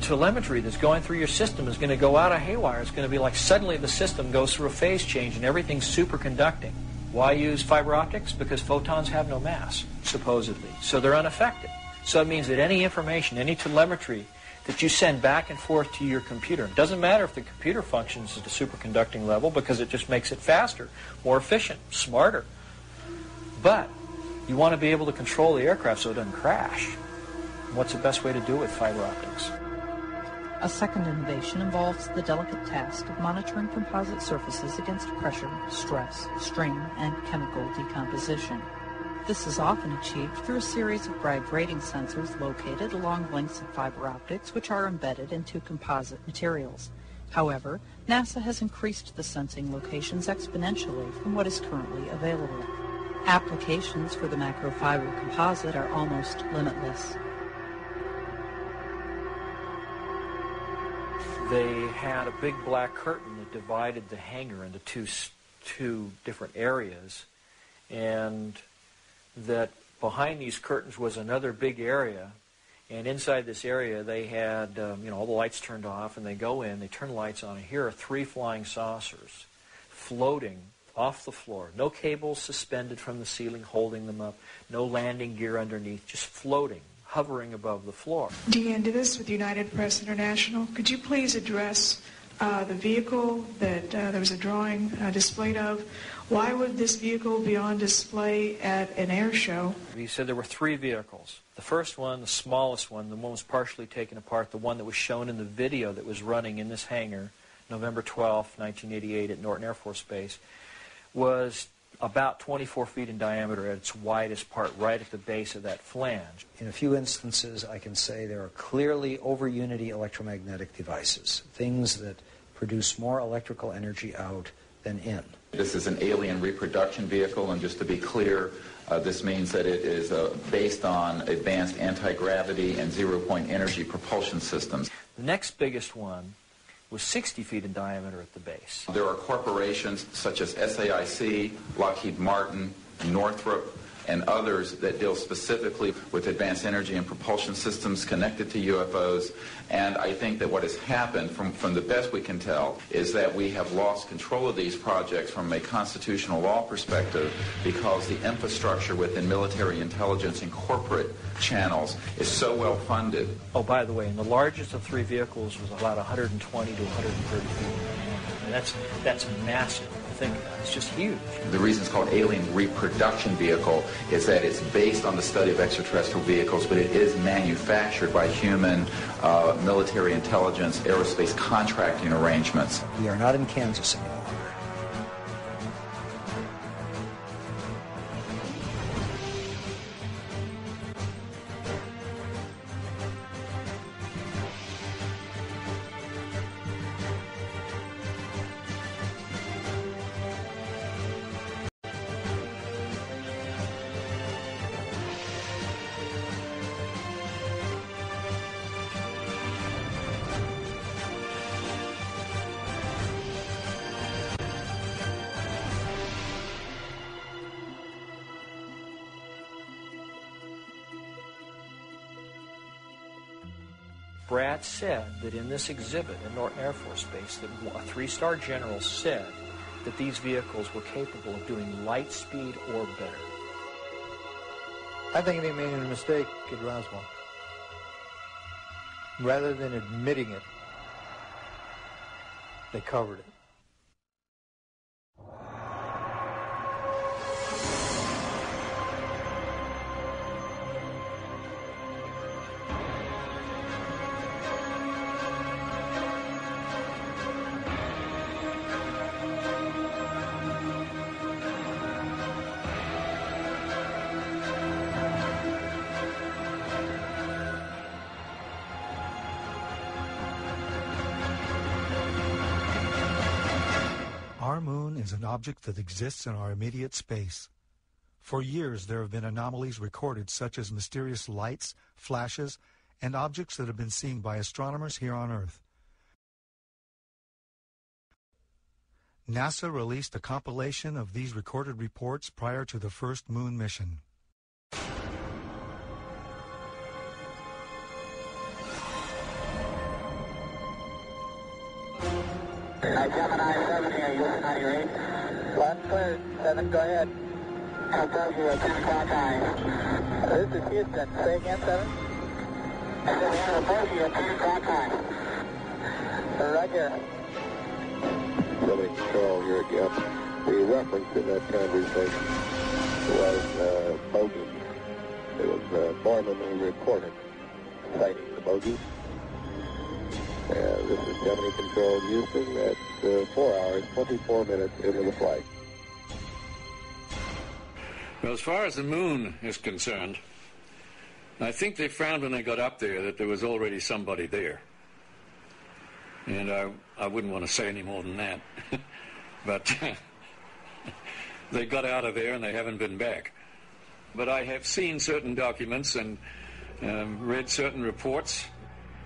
telemetry that's going through your system is going to go out of haywire. It's going to be like suddenly the system goes through a phase change and everything's superconducting. Why use fiber optics? Because photons have no mass, supposedly. So they're unaffected. So it means that any information, any telemetry that you send back and forth to your computer, it doesn't matter if the computer functions at a superconducting level because it just makes it faster, more efficient, smarter. But you want to be able to control the aircraft so it doesn't crash. What's the best way to do it with fiber optics? A second innovation involves the delicate task of monitoring composite surfaces against pressure, stress, strain, and chemical decomposition. This is often achieved through a series of Bragg rating sensors located along lengths of fiber optics which are embedded into composite materials. However, NASA has increased the sensing locations exponentially from what is currently available. Applications for the macrofiber composite are almost limitless. They had a big black curtain that divided the hangar into two different areas, and that behind these curtains was another big area, and inside this area they had all the lights turned off, and they go in, they turn the lights on, and here are 3 flying saucers floating off the floor. No cables suspended from the ceiling holding them up, no landing gear underneath, just floating, hovering above the floor. Deanne Davis with United Press International. Could you please address the vehicle that there was a drawing displayed of? Why would this vehicle be on display at an air show? He said there were 3 vehicles. The first one, the smallest one, the one was partially taken apart, the one that was shown in the video that was running in this hangar, November 12, 1988 at Norton Air Force Base, was about 24 feet in diameter at its widest part, right at the base of that flange. In a few instances, I can say there are clearly over-unity electromagnetic devices, things that produce more electrical energy out than in. This is an alien reproduction vehicle, and just to be clear, this means that it is based on advanced anti-gravity and zero-point energy propulsion systems. The next biggest one was 60 feet in diameter at the base. There are corporations such as SAIC, Lockheed Martin, Northrop, and others that deal specifically with advanced energy and propulsion systems connected to UFOs. And I think that what has happened, from the best we can tell, is that we have lost control of these projects from a constitutional law perspective because the infrastructure within military intelligence and corporate channels is so well funded. Oh, by the way, and the largest of 3 vehicles was about 120 to 130 feet in diameter. And that's massive. Think about it. It's just huge. The reason it's called alien reproduction vehicle is that it's based on the study of extraterrestrial vehicles, but it is manufactured by human military intelligence, aerospace contracting arrangements. We are not in Kansas anymore. Brad said that in this exhibit in Norton Air Force Base that a 3-star general said that these vehicles were capable of doing light speed or better. I think they made a mistake at Roswell. Rather than admitting it, they covered it. Our moon is an object that exists in our immediate space. For years, there have been anomalies recorded such as mysterious lights, flashes, and objects that have been seen by astronomers here on Earth. NASA released a compilation of these recorded reports prior to the first moon mission. Gemini 7 here, Houston, on your 8. Left clear, 7, go ahead. Confirm you at 10 o'clock high. This is Houston, say again, 7? I said we have a bogey at 10 o'clock high. Right here. 7 Control here again. The reference in that conversation was bogey. It was Borman who reported sighting the bogey. This is Gemini Control Houston at 4 hours, 24 minutes into the flight. Well, as far as the moon is concerned, I think they found when they got up there that there was already somebody there. And I wouldn't want to say any more than that. But they got out of there and they haven't been back. But I have seen certain documents and read certain reports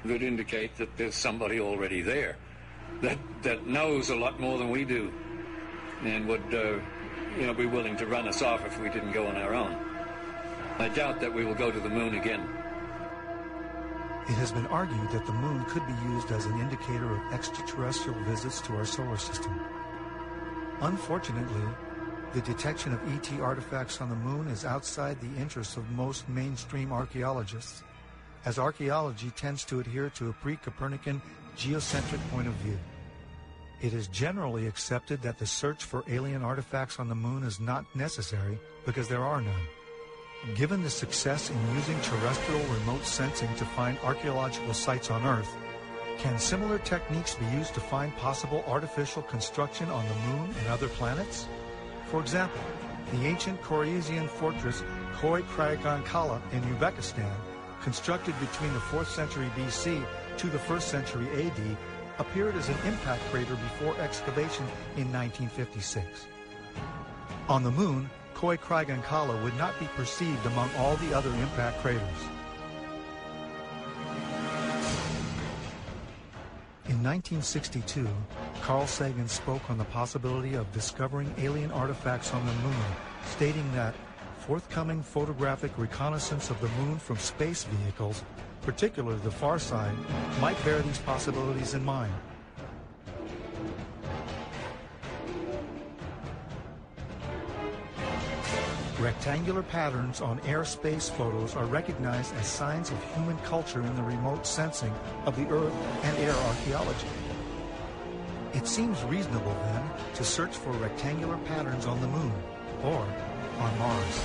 that indicate that there's somebody already there that knows a lot more than we do and would be willing to run us off if we didn't go on our own. I doubt that we will go to the moon again. It has been argued that the moon could be used as an indicator of extraterrestrial visits to our solar system. Unfortunately, the detection of ET artifacts on the moon is outside the interests of most mainstream archaeologists, as archaeology tends to adhere to a pre-Copernican geocentric point of view. It is generally accepted that the search for alien artifacts on the moon is not necessary because there are none. Given the success in using terrestrial remote sensing to find archaeological sites on Earth, can similar techniques be used to find possible artificial construction on the moon and other planets? For example, the ancient Khorezmian fortress Khoi Kragan Kala in Uzbekistan, constructed between the 4th century BC to the 1st century AD, appeared as an impact crater before excavation in 1956. On the moon, Khoi Kragan Kala would not be perceived among all the other impact craters. In 1962, Carl Sagan spoke on the possibility of discovering alien artifacts on the moon, stating that forthcoming photographic reconnaissance of the moon from space vehicles, particularly the far side, might bear these possibilities in mind. Rectangular patterns on airspace photos are recognized as signs of human culture in the remote sensing of the Earth and air archaeology. It seems reasonable, then, to search for rectangular patterns on the moon or on Mars.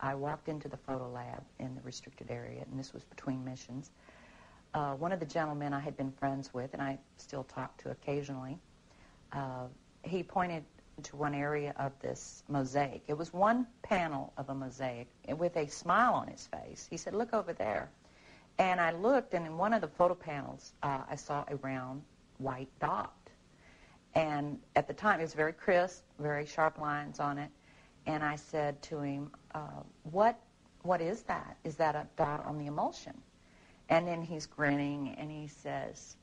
I walked into the photo lab in the restricted area, and this was between missions. One of the gentlemen I had been friends with, and I still talk to occasionally, he pointed to one area of this mosaic. It was one panel of a mosaic with a smile on his face. He said, "Look over there." And I looked, and in one of the photo panels, I saw a round white dot. And at the time, it was very crisp, very sharp lines on it. And I said to him, what is that? Is that a dot on the emulsion? And then he's grinning, and he says,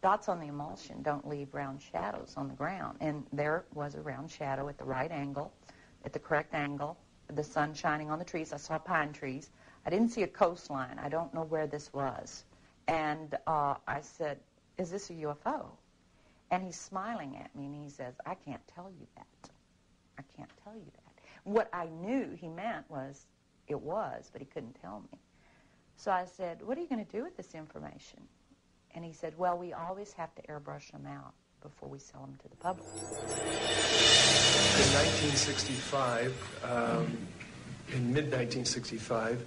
dots on the emulsion don't leave round shadows on the ground. And there was a round shadow at the right angle, at the correct angle, the sun shining on the trees. I saw pine trees. I didn't see a coastline. I don't know where this was. And I said, "Is this a UFO?" And he's smiling at me, and he says, "I can't tell you that. I can't tell you that." What I knew he meant was it was, but he couldn't tell me. So I said, "What are you going to do with this information?" And he said, "Well, we always have to airbrush them out before we sell them to the public." In 1965, in mid-1965,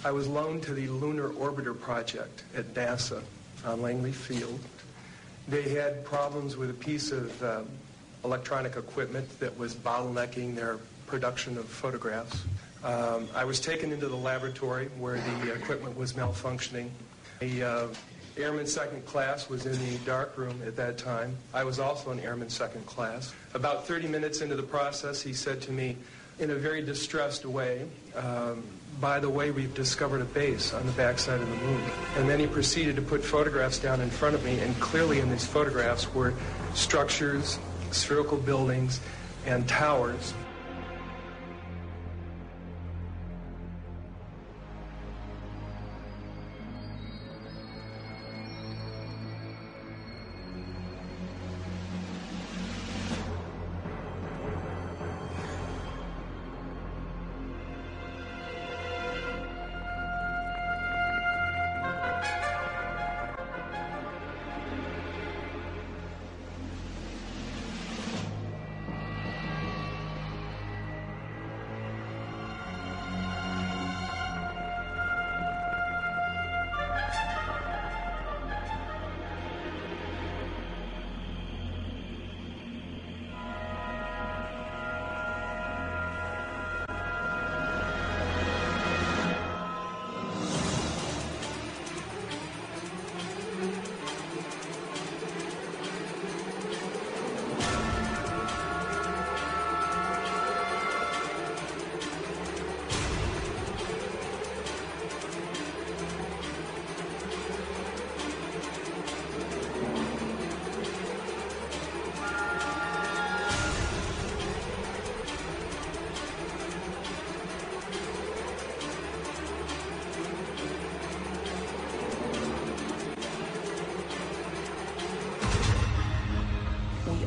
I was loaned to the Lunar Orbiter Project at NASA on Langley Field. They had problems with a piece of electronic equipment that was bottlenecking their production of photographs. I was taken into the laboratory where the equipment was malfunctioning. The Airman Second Class was in the dark room at that time. I was also in Airman Second Class. About 30 minutes into the process, he said to me in a very distressed way, "By the way, we've discovered a base on the backside of the moon." And then he proceeded to put photographs down in front of me, and clearly in these photographs were structures, spherical buildings, and towers.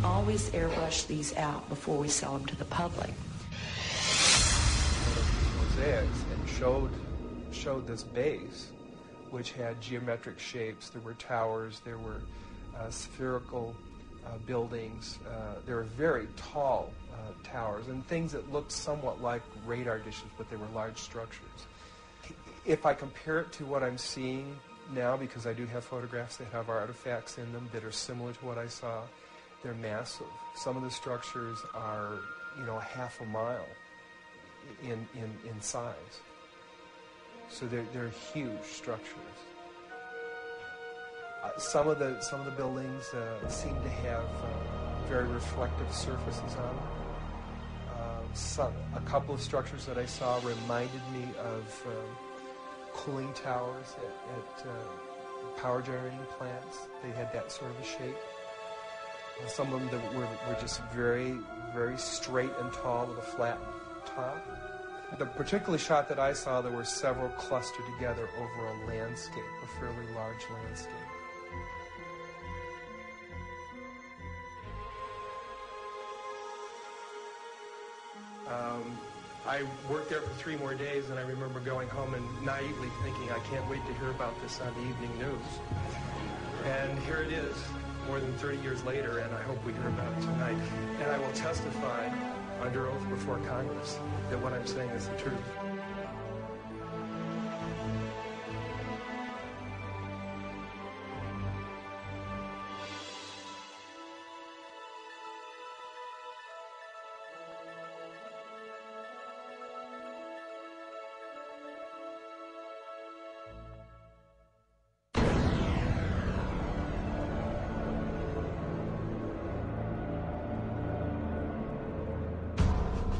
Always airbrush these out before we sell them to the public. Mosaics and showed this base, which had geometric shapes. There were towers. There were spherical buildings. There were very tall towers and things that looked somewhat like radar dishes, but they were large structures. If I compare it to what I'm seeing now, because I do have photographs that have artifacts in them that are similar to what I saw, they're massive. Some of the structures are, half a mile in size. So they're huge structures. Some of the buildings seem to have very reflective surfaces on them. A couple of structures that I saw reminded me of cooling towers at power generating plants. They had that sort of a shape. Some of them that were just very, very straight and tall with a flat top. The particular shot that I saw, there were several clustered together over a landscape, a fairly large landscape. I worked there for 3 more days, and I remember going home and naively thinking, I can't wait to hear about this on the evening news. And here it is, more than 30 years later, and I hope we hear about it tonight. And I will testify under oath before Congress that what I'm saying is the truth.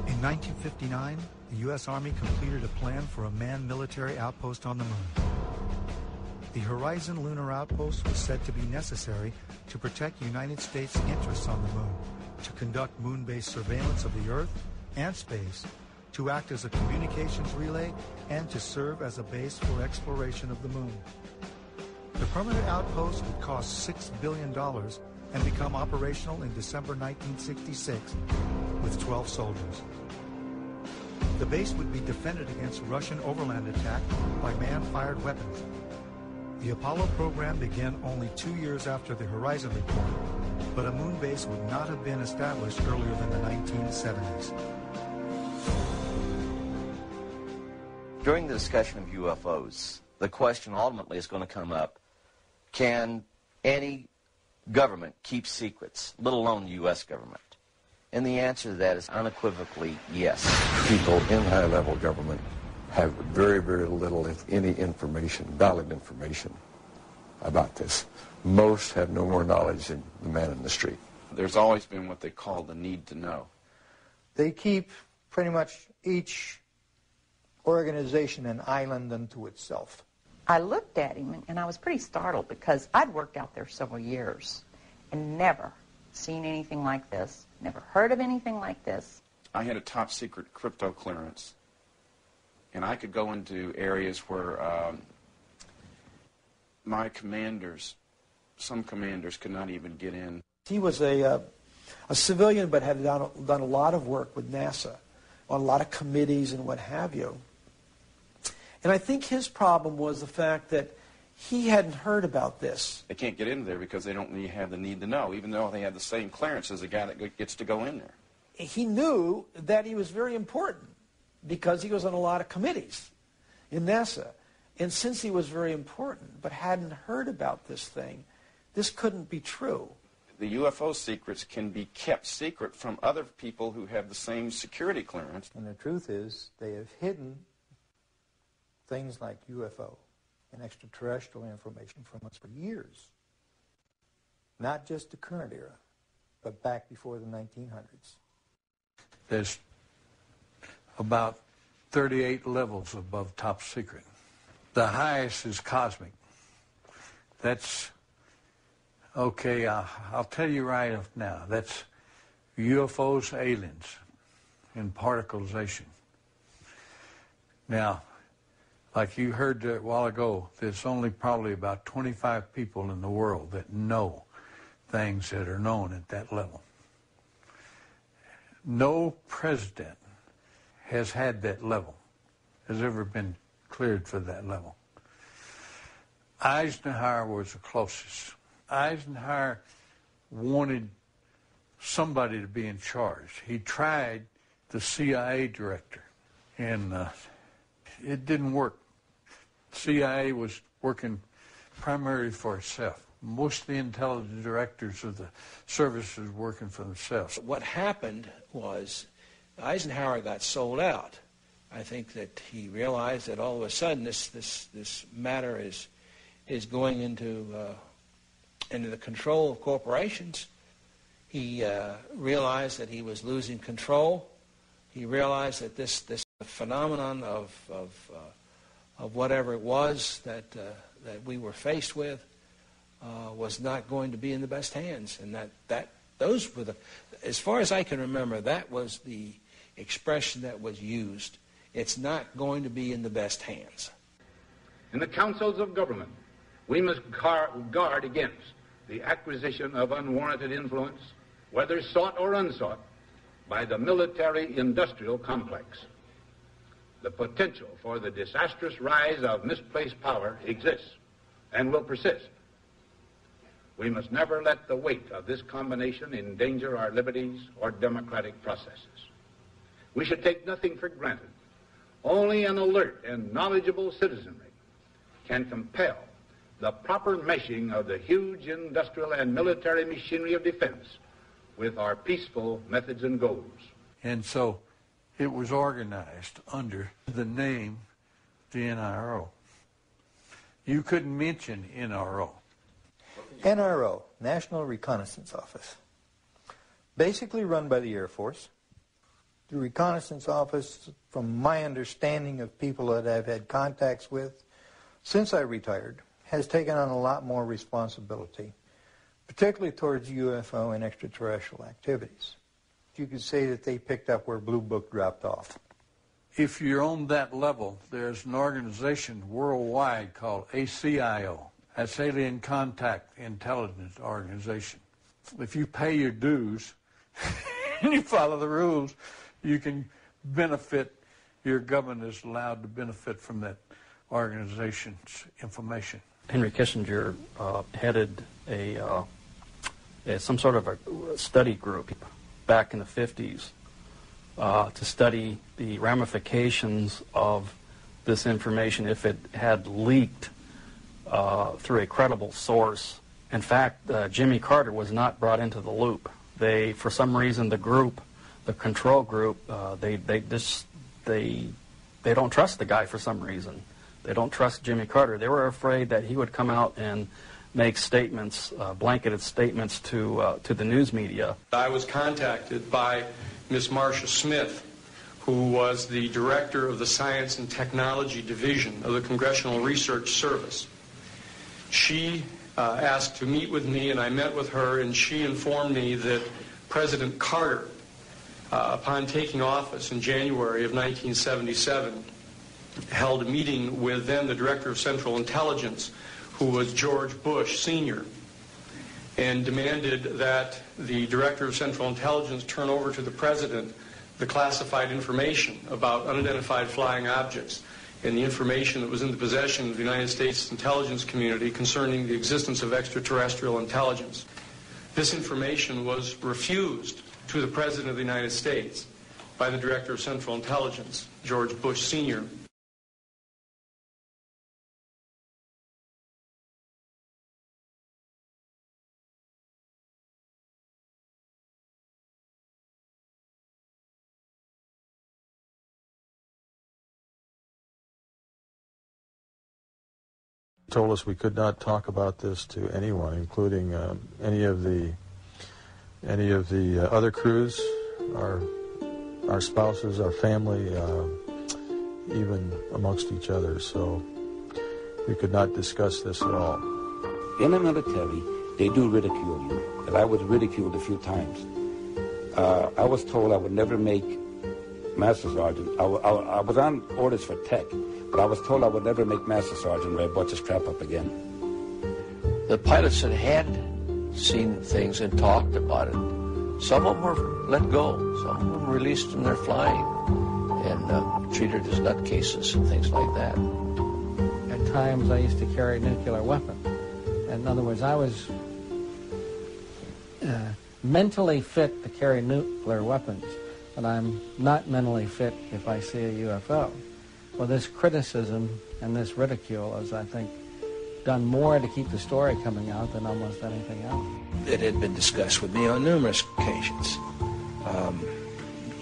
In 1959, the U.S. Army completed a plan for a manned military outpost on the moon. The Horizon Lunar Outpost was said to be necessary to protect United States interests on the moon, to conduct moon-based surveillance of the Earth and space, to act as a communications relay, and to serve as a base for exploration of the moon. The permanent outpost would cost $6 billion and become operational in December 1966 with 12 soldiers. The base would be defended against Russian overland attack by man-fired weapons. The Apollo program began only 2 years after the Horizon report, but a moon base would not have been established earlier than the 1970s. During the discussion of UFOs, the question ultimately is going to come up, can any government keep secrets, let alone the U.S. government? And the answer to that is unequivocally yes. People in high-level government have very, very little, if any, information, valid information about this. Most have no more knowledge than the man in the street. There's always been what they call the need to know. They keep pretty much each organization an island unto itself. I looked at him and I was pretty startled because I'd worked out there several years and never seen anything like this, never heard of anything like this. I had a top secret crypto clearance, and I could go into areas where my commanders, some commanders, could not even get in. He was a civilian, but had done a lot of work with NASA on a lot of committees and what have you. And I think his problem was the fact that he hadn't heard about this. They can't get in there because they don't have the need to know, even though they have the same clearance as the guy that gets to go in there. He knew that he was very important because he was on a lot of committees in NASA. And since he was very important but hadn't heard about this thing, this couldn't be true. The UFO secrets can be kept secret from other people who have the same security clearance. And the truth is, they have hidden things like UFO and extraterrestrial information from us for years. Not just the current era, but back before the 1900s. There's about 38 levels above top secret. The highest is cosmic. That's, okay, I'll tell you right off now, that's UFOs, aliens, and particleization. Now, like you heard a while ago, there's only probably about 25 people in the world that know things that are known at that level. No president has had that level, has ever been cleared for that level. Eisenhower was the closest. Eisenhower wanted somebody to be in charge. He tried the CIA director, and it didn't work. CIA was working primarily for itself. Most of the intelligence directors of the services were working for themselves. What happened was Eisenhower got sold out. I think that he realized that all of a sudden this matter is going into the control of corporations. He realized that he was losing control. He realized that this phenomenon of whatever it was that we were faced with was not going to be in the best hands, and those were as far as I can remember, that was the expression that was used. It's not going to be in the best hands. In the councils of government, we must guard against the acquisition of unwarranted influence, whether sought or unsought, by the military-industrial complex. The potential for the disastrous rise of misplaced power exists and will persist. We must never let the weight of this combination endanger our liberties or democratic processes. We should take nothing for granted. Only an alert and knowledgeable citizenry can compel the proper meshing of the huge industrial and military machinery of defense with our peaceful methods and goals. And so it was organized under the name the NRO. You couldn't mention NRO. NRO, National Reconnaissance Office, basically run by the Air Force. The Reconnaissance Office, from my understanding of people that I've had contacts with since I retired, has taken on a lot more responsibility, particularly towards UFO and extraterrestrial activities. You could say that they picked up where Blue Book dropped off. If you're on that level, there's an organization worldwide called ACIO. That's Alien Contact Intelligence Organization. If you pay your dues and you follow the rules, you can benefit, your government is allowed to benefit from that organization's information. Henry Kissinger headed some sort of a study group back in the 50s to study the ramifications of this information if it had leaked through a credible source. In fact, Jimmy Carter was not brought into the loop. They, for some reason, the group, the control group, they don't trust the guy for some reason. They don't trust Jimmy Carter. They were afraid that he would come out and make statements, blanketed statements to the news media. I was contacted by Ms. Marcia Smith, who was the director of the Science and Technology Division of the Congressional Research Service. She asked to meet with me, and I met with her, and she informed me that President Carter, upon taking office in January of 1977, held a meeting with then the Director of Central Intelligence, who was George Bush Sr., and demanded that the Director of Central Intelligence turn over to the President the classified information about unidentified flying objects and the information that was in the possession of the United States intelligence community concerning the existence of extraterrestrial intelligence. This information was refused to the President of the United States by the Director of Central Intelligence, George Bush Sr. Told us we could not talk about this to anyone, including any of the other crews, our spouses, our family, even amongst each other. So we could not discuss this at all. In the military, they do ridicule you, and I was ridiculed a few times. I was told I would never make Master Sergeant. I was on orders for tech, but I was told I would never make Master Sergeant, or I brought the strap up again. The pilots that had seen things and talked about it, some of them were let go, some of them released from their flying and treated as nutcases and things like that. At times I used to carry a nuclear weapon. In other words, I was mentally fit to carry nuclear weapons, but I'm not mentally fit if I see a UFO. Well, this criticism and this ridicule has, I think, done more to keep the story coming out than almost anything else. It had been discussed with me on numerous occasions.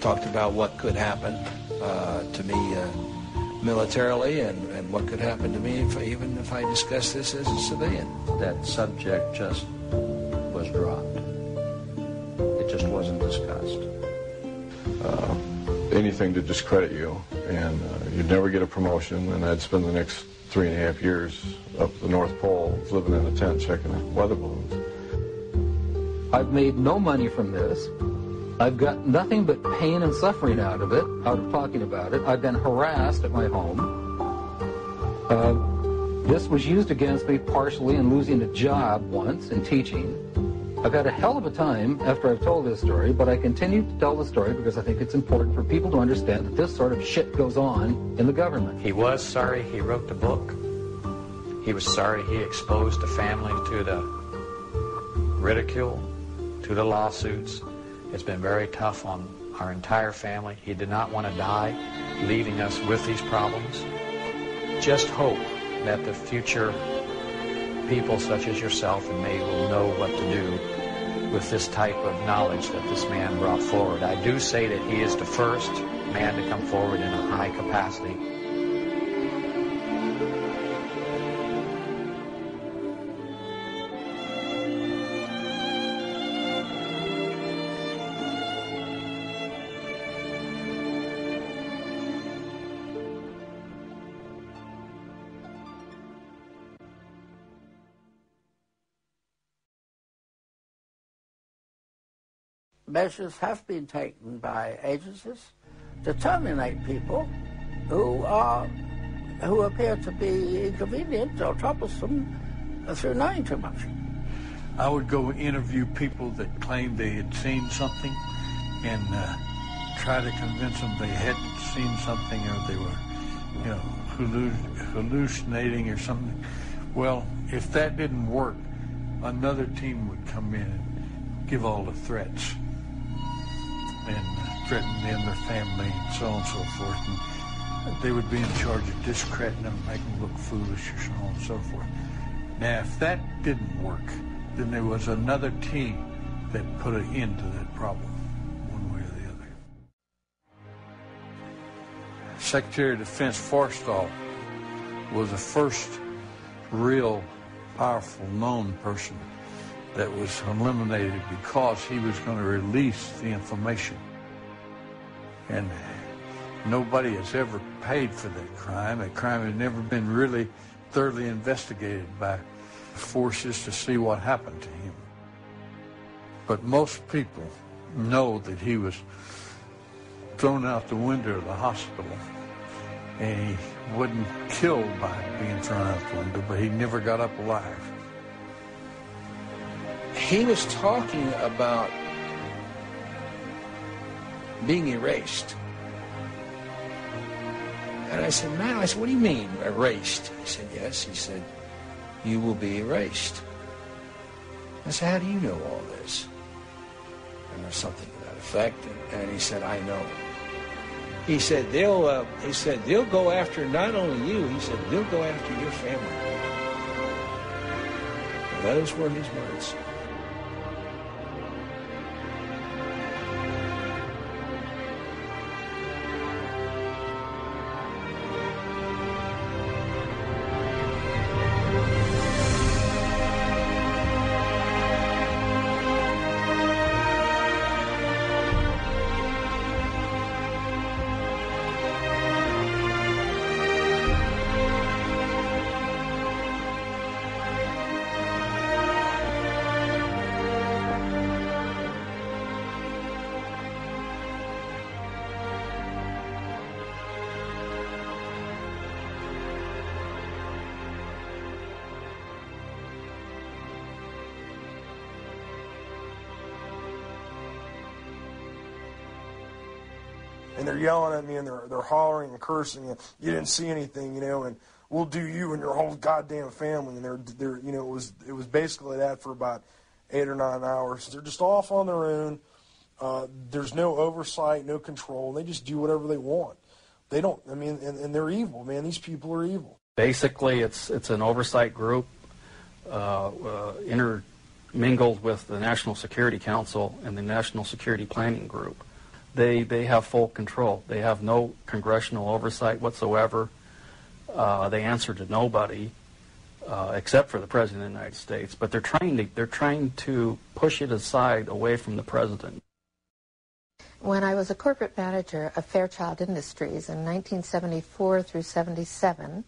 Talked about what could happen to me militarily and what could happen to me even if I discussed this as a civilian. That subject just was dropped. It just wasn't discussed. Anything to discredit you, and you'd never get a promotion, and I'd spend the next 3.5 years up the North Pole living in a tent checking weather balloons. I've made no money from this. I've got nothing but pain and suffering out of talking about it. I've been harassed at my home. This was used against me partially in losing a job once in teaching. I've had a hell of a time after I've told this story, but I continue to tell the story because I think it's important for people to understand that this sort of shit goes on in the government. He was sorry he wrote the book. He was sorry he exposed the family to the ridicule, to the lawsuits. It's been very tough on our entire family. He did not want to die, leaving us with these problems. Just hope that the future people such as yourself and me will know what to do with this type of knowledge that this man brought forward. I do say that he is the first man to come forward in a high capacity. Measures have been taken by agencies to terminate people who appear to be inconvenient or troublesome through knowing too much. I would go interview people that claimed they had seen something and try to convince them they hadn't seen something or they were, hallucinating or something. Well, if that didn't work, another team would come in and give all the threats and threaten them, their family, and so on and so forth. And they would be in charge of discrediting them, making them look foolish, or so on and so forth. Now, if that didn't work, then there was another team that put an end to that problem, one way or the other. Secretary of Defense Forstall was the first real powerful known person that was eliminated because he was going to release the information. And nobody has ever paid for that crime. That crime has never been really thoroughly investigated by forces to see what happened to him. But most people know that he was thrown out the window of the hospital, and he wasn't killed by being thrown out the window, but he never got up alive. He was talking about being erased. And I said, man, what do you mean, erased? He said, yes. He said, you will be erased. I said, how do you know all this? And there's something to that effect. And he said, I know. He said, they'll go after not only you, he said, they'll go after your family. And those were his words. And they're yelling at me, and they're hollering and cursing, and you didn't see anything, and we'll do you and your whole goddamn family. And they're it was basically that for about 8 or 9 hours. They're just off on their own. There's no oversight, no control. And they just do whatever they want. They don't. And they're evil, man. These people are evil. Basically, it's an oversight group intermingled with the National Security Council and the National Security Planning Group. They have full control. They have no congressional oversight whatsoever. They answer to nobody except for the President of the United States. But they're trying to push it aside away from the President. When I was a corporate manager of Fairchild Industries in 1974 through 77,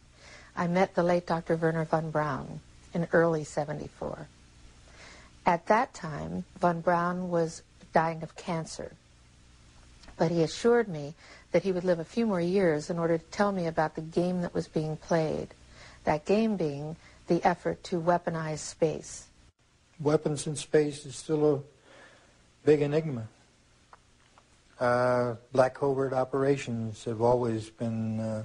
I met the late Dr. Werner von Braun in early 74. At that time, von Braun was dying of cancer. But he assured me that he would live a few more years in order to tell me about the game that was being played, that game being the effort to weaponize space. Weapons in space is still a big enigma. Black covert operations have always been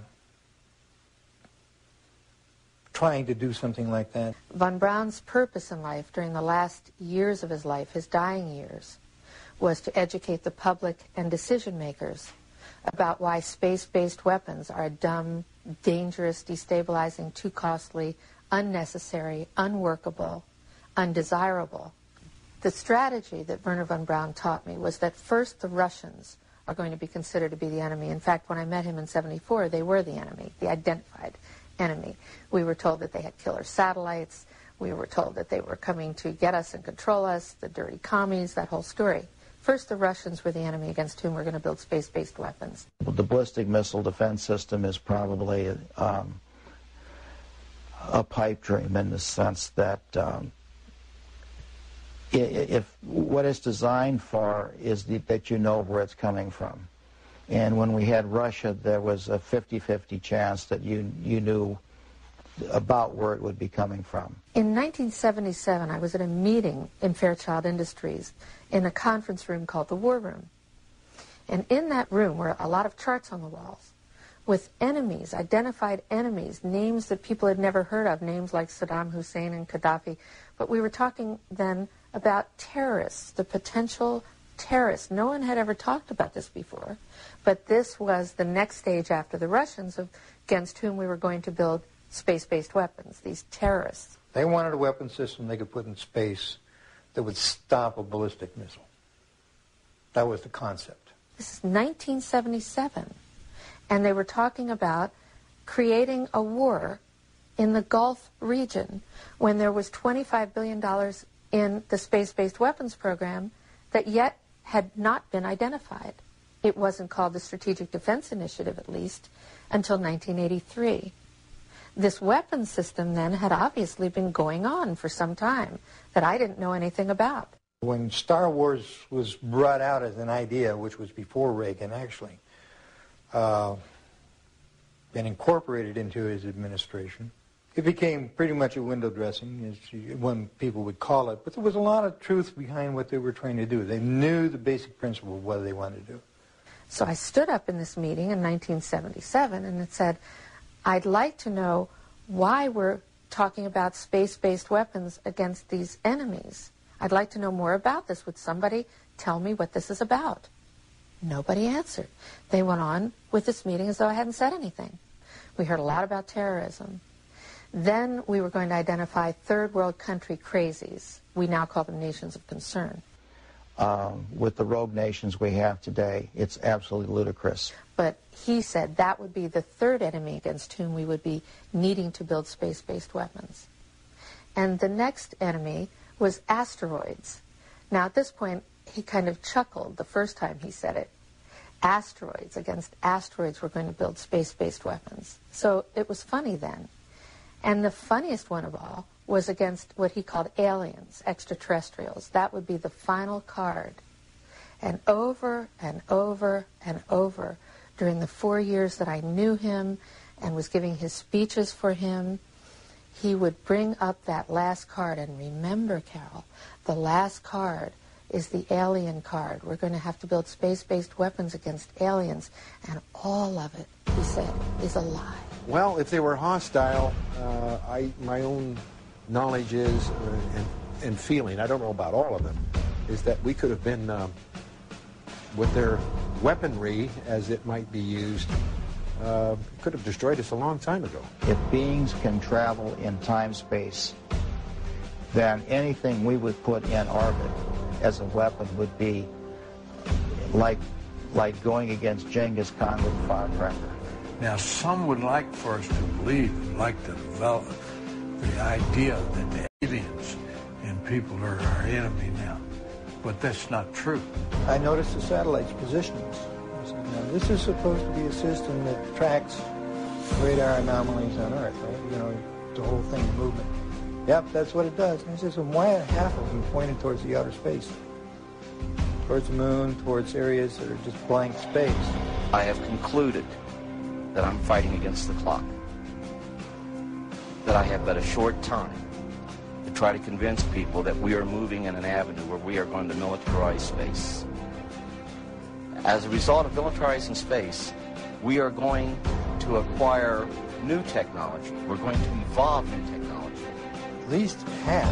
trying to do something like that. Von Braun's purpose in life during the last years of his life, his dying years, was to educate the public and decision makers about why space-based weapons are dumb, dangerous, destabilizing, too costly, unnecessary, unworkable, undesirable. The strategy that Wernher von Braun taught me was that first the Russians are going to be considered to be the enemy. In fact, when I met him in '74, they were the enemy, the identified enemy. We were told that they had killer satellites. We were told that they were coming to get us and control us, the dirty commies, that whole story. First, the Russians were the enemy against whom we're going to build space-based weapons. The ballistic missile defense system is probably a pipe dream in the sense that if what it's designed for is that you know where it's coming from. And when we had Russia, there was a 50-50 chance that you knew about where it would be coming from. In 1977, I was at a meeting in Fairchild Industries in a conference room called the War Room. And in that room were a lot of charts on the walls with enemies, identified enemies, names that people had never heard of, names like Saddam Hussein and Gaddafi. But we were talking then about terrorists, the potential terrorists. No one had ever talked about this before, but this was the next stage after the Russians against whom we were going to build space-based weapons, these terrorists. They wanted a weapon system they could put in space that would stop a ballistic missile. That was the concept. This is 1977, and they were talking about creating a war in the Gulf region when there was $25 billion in the space-based weapons program that yet had not been identified. It wasn't called the Strategic Defense Initiative, at least, until 1983. This weapons system then had obviously been going on for some time that I didn't know anything about. When Star Wars was brought out as an idea, which was before Reagan actually, and incorporated into his administration, it became pretty much a window dressing, as one people would call it, but there was a lot of truth behind what they were trying to do. They knew the basic principle of what they wanted to do. So I stood up in this meeting in 1977 and it said, I'd like to know why we're talking about space-based weapons against these enemies. I'd like to know more about this. Would somebody tell me what this is about? Nobody answered. They went on with this meeting as though I hadn't said anything. We heard a lot about terrorism. Then we were going to identify third world country crazies. We now call them nations of concern. With the rogue nations we have today, it's absolutely ludicrous. But he said that would be the third enemy against whom we would be needing to build space-based weapons. And the next enemy was asteroids. Now at this point, he kind of chuckled the first time he said it. Asteroids, against asteroids we're going to build space-based weapons. So it was funny then. And the funniest one of all was against what he called aliens, extraterrestrials. That would be the final card. And over and over and over, during the 4 years that I knew him and was giving his speeches for him, he would bring up that last card. And remember, Carol, the last card is the alien card. We're going to have to build space-based weapons against aliens. And all of it, he said, is a lie. Well, if they were hostile, my own knowledge is, and feeling, I don't know about all of them, is that we could have been, with their weaponry, as it might be used, could have destroyed us a long time ago. If beings can travel in time-space, then anything we would put in orbit as a weapon would be like going against Genghis Khan with a firecracker. Now, some would like for us to believe, like to develop the idea that the aliens and people are our enemy now. But that's not true. I noticed the satellite's positionings. I said, now, this is supposed to be a system that tracks radar anomalies on Earth, right? You know, the whole thing, the movement. Yep, that's what it does. And I said, so why are half of them pointed towards the outer space? Towards the moon, towards areas that are just blank space. I have concluded that I'm fighting against the clock. That I have but a short time to try to convince people that we are moving in an avenue where we are going to militarize space. As a result of militarizing space, we are going to acquire new technology. We're going to evolve new technology. At least half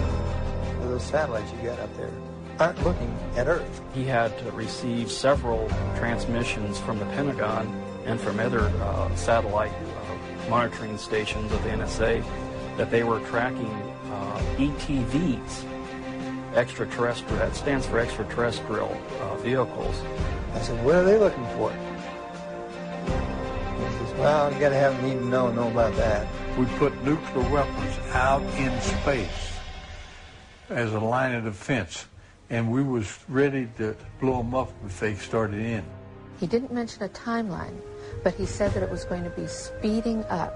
of those satellites you got up there aren't looking at Earth. He had received several transmissions from the Pentagon and from other satellite monitoring stations of the NSA that they were tracking ETVs, extraterrestrial, that stands for extraterrestrial vehicles. I said, what are they looking for? He says, well, you got to have them need to know about that. We put nuclear weapons out in space as a line of defense, and we was ready to blow them up if they started in. He didn't mention a timeline, but he said that it was going to be speeding up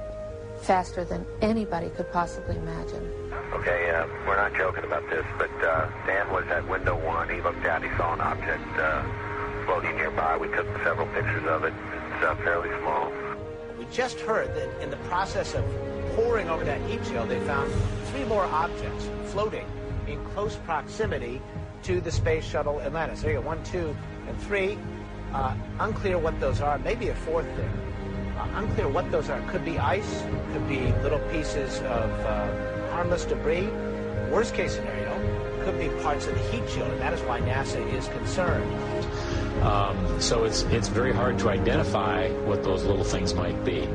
faster than anybody could possibly imagine. Okay, we're not joking about this, but Dan was at window 1. He looked out, he saw an object floating nearby. We took several pictures of it. It's fairly small. We just heard that in the process of pouring over that heat shield, they found 3 more objects floating in close proximity to the space shuttle Atlantis. There you go, 1, 2, and 3. Unclear what those are. Maybe a 4th thing. Unclear what those are. Could be ice. Could be little pieces of harmless debris. Worst case scenario, could be parts of the heat shield, and that is why NASA is concerned. So it's very hard to identify what those little things might be.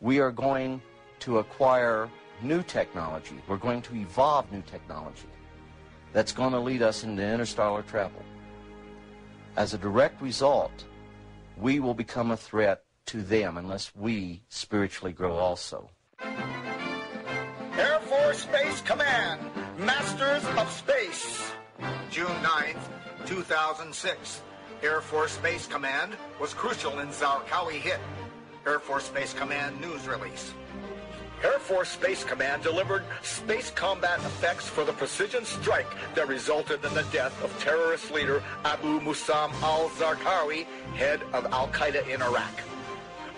We are going to acquire new technology. We're going to evolve new technology that's going to lead us into interstellar travel. As a direct result, we will become a threat to them unless we spiritually grow also. Air Force Space Command, Masters of Space. June 9th, 2006. Air Force Space Command was crucial in Zarqawi hit. Air Force Space Command news release. Air Force Space Command delivered space combat effects for the precision strike that resulted in the death of terrorist leader Abu Musam al-Zarqawi, head of Al-Qaeda in Iraq.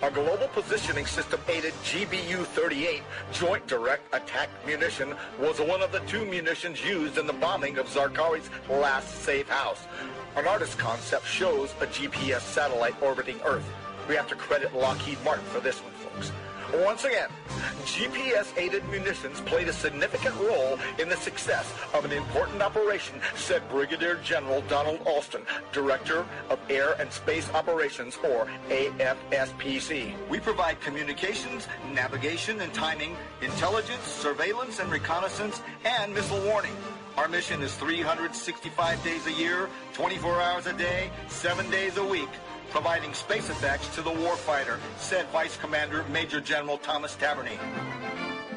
A global positioning system-aided GBU-38 Joint Direct Attack Munition was one of the 2 munitions used in the bombing of Zarqawi's last safe house. An artist's concept shows a GPS satellite orbiting Earth. We have to credit Lockheed Martin for this one, folks. Once again, GPS-aided munitions played a significant role in the success of an important operation, said Brigadier General Donald Alston, Director of Air and Space Operations, or AFSPC. We provide communications, navigation and timing, intelligence, surveillance and reconnaissance, and missile warning. Our mission is 365 days a year, 24 hours a day, 7 days a week, providing space effects to the warfighter, said Vice Commander Major General Thomas Taverny.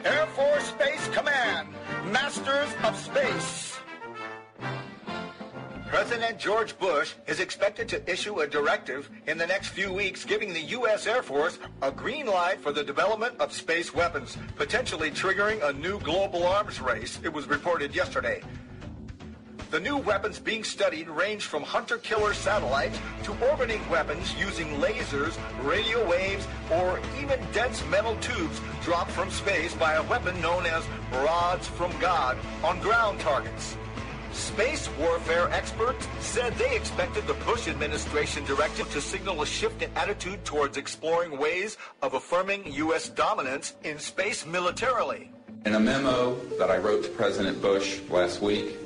Air Force Space Command, Masters of Space. President George Bush is expected to issue a directive in the next few weeks giving the U.S. Air Force a green light for the development of space weapons, potentially triggering a new global arms race, it was reported yesterday. The new weapons being studied range from hunter-killer satellites to orbiting weapons using lasers, radio waves, or even dense metal tubes dropped from space by a weapon known as rods from God on ground targets. Space warfare experts said they expected the Bush administration directive to signal a shift in attitude towards exploring ways of affirming U.S. dominance in space militarily. In a memo that I wrote to President Bush last week,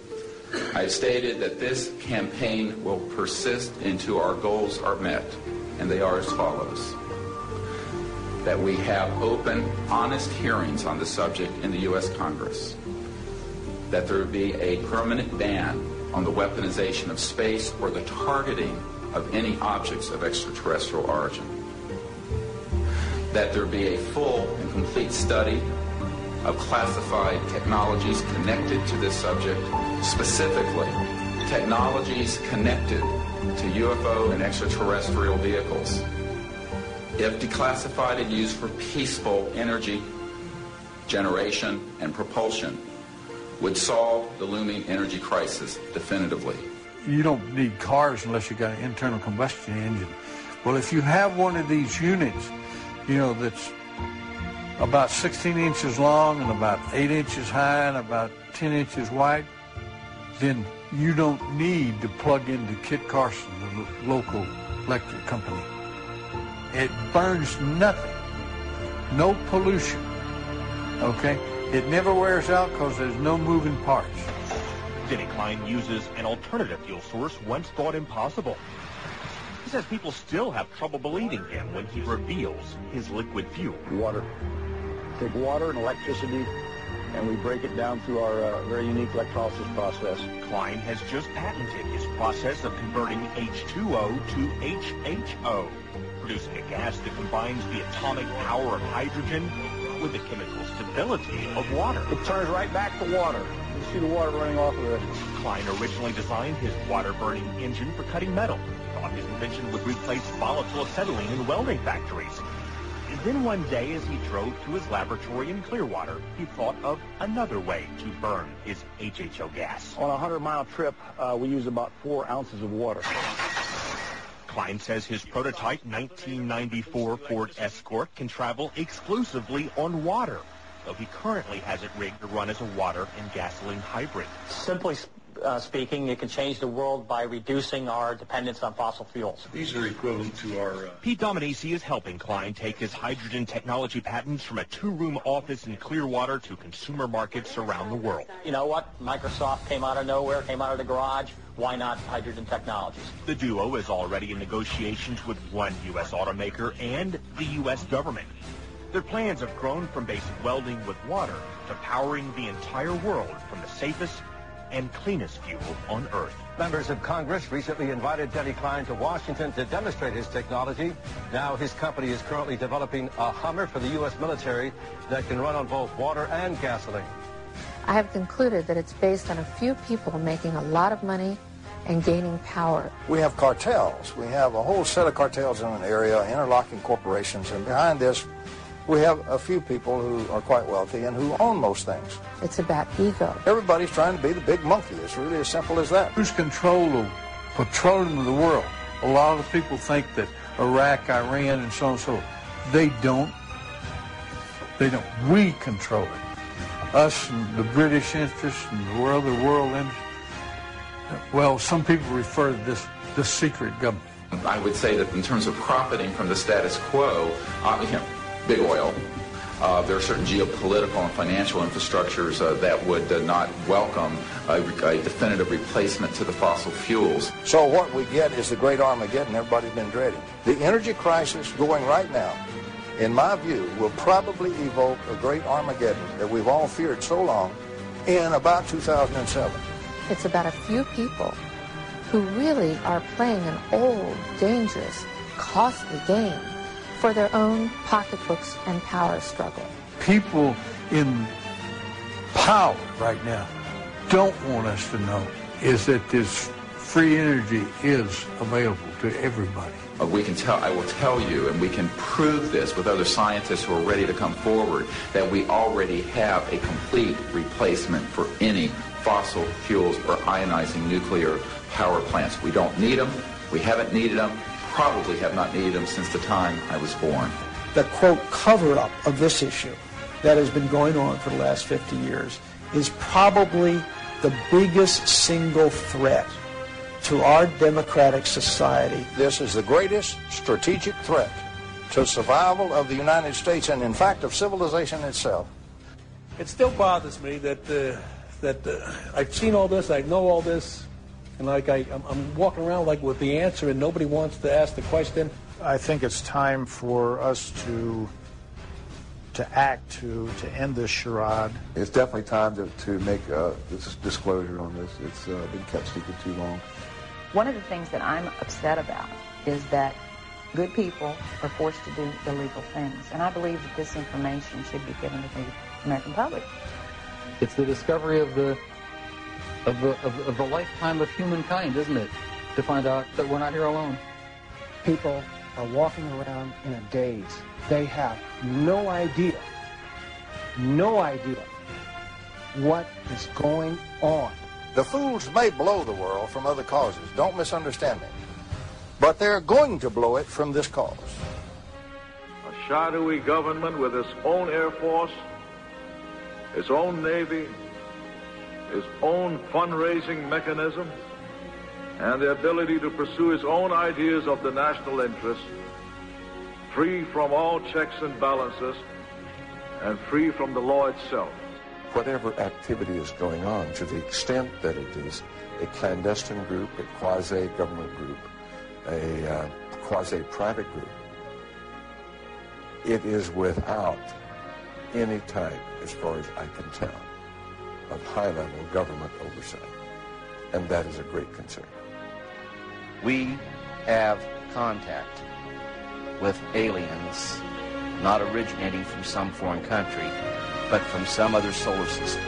I stated that this campaign will persist until our goals are met, and they are as follows. That we have open, honest hearings on the subject in the U.S. Congress. That there be a permanent ban on the weaponization of space or the targeting of any objects of extraterrestrial origin. That there be a full and complete study of classified technologies connected to this subject, specifically technologies connected to UFO and extraterrestrial vehicles, if declassified and used for peaceful energy generation and propulsion, would solve the looming energy crisis definitively. You don't need cars unless you got an internal combustion engine. Well, if you have one of these units, you know, that's about 16 inches long and about 8 inches high and about 10 inches wide, then you don't need to plug into Kit Carson, the local electric company. It burns nothing, no pollution, okay? It never wears out because there's no moving parts. Denny Klein uses an alternative fuel source once thought impossible. He says people still have trouble believing him when he reveals his liquid fuel. Water. Take water and electricity, and we break it down through our very unique electrolysis process. Klein has just patented his process of converting H2O to HHO, producing a gas that combines the atomic power of hydrogen with the chemical stability of water. It turns right back to water. You see the water running off of it. Klein originally designed his water-burning engine for cutting metal. He thought his invention would replace volatile acetylene in welding factories. And then one day, as he drove to his laboratory in Clearwater, he thought of another way to burn his HHO gas. On a 100-mile trip, we use about 4 ounces of water. Klein says his prototype 1994 Ford Escort can travel exclusively on water, though he currently has it rigged to run as a water and gasoline hybrid. Simply speaking, it can change the world by reducing our dependence on fossil fuels. These are equivalent to our... Pete Dominici is helping Klein take his hydrogen technology patents from a 2-room office in Clearwater to consumer markets around the world. You know what? Microsoft came out of nowhere, came out of the garage. Why not hydrogen technologies? The duo is already in negotiations with one U.S. automaker and the U.S. government. Their plans have grown from basic welding with water to powering the entire world from the safest and cleanest fuel on Earth. Members of Congress recently invited Denny Klein to Washington to demonstrate his technology. Now his company is currently developing a Hummer for the U.S. military that can run on both water and gasoline. I have concluded that it's based on a few people making a lot of money and gaining power. We have cartels. We have a whole set of cartels in an area, interlocking corporations, and behind this we have a few people who are quite wealthy and who own most things. It's about ego. Everybody's trying to be the big monkey. It's really as simple as that. Who's control of petroleum of the world? A lot of people think that Iraq, Iran, and so on and so on. They don't. They don't. We control it. Us and the British interests and the world interests. Well, some people refer to this the secret government. I would say that in terms of profiting from the status quo, big oil, there are certain geopolitical and financial infrastructures that would not welcome a definitive replacement to the fossil fuels. So what we get is the great Armageddon everybody's been dreading. The energy crisis going right now, in my view, will probably evoke a great Armageddon that we've all feared so long in about 2007. It's about a few people who really are playing an old, dangerous, costly game for their own pocketbooks and power struggle. People in power right now don't want us to know is that this free energy is available to everybody. I will tell you, and we can prove this with other scientists who are ready to come forward, that we already have a complete replacement for any fossil fuels or ionizing nuclear power plants. We don't need them. We haven't needed them. Probably have not needed them since the time I was born. The, quote, cover-up of this issue that has been going on for the last 50 years is probably the biggest single threat to our democratic society. This is the greatest strategic threat to survival of the United States and, in fact, of civilization itself. It still bothers me that I've seen all this, I know all this, and I'm walking around like with the answer and nobody wants to ask the question. I think it's time for us to act, to end this charade. It's definitely time to make this disclosure on this. It's been kept secret too long. One of the things that I'm upset about is that good people are forced to do illegal things, and I believe that this information should be given to the American public. It's the discovery of the lifetime of humankind, isn't it? To find out that we're not here alone. People are walking around in a daze. They have no idea what is going on. The fools may blow the world from other causes, don't misunderstand me. But they're going to blow it from this cause. A shadowy government with its own Air Force, its own Navy, its own fundraising mechanism, and the ability to pursue its own ideas of the national interest, free from all checks and balances, and free from the law itself. Whatever activity is going on, to the extent that it is a clandestine group, a quasi-government group, a quasi-private group, it is without any type, as far as I can tell, of high-level government oversight. And that is a great concern. We have contact with aliens not originating from some foreign country, but from some other solar system.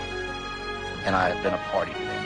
And I have been a party to them.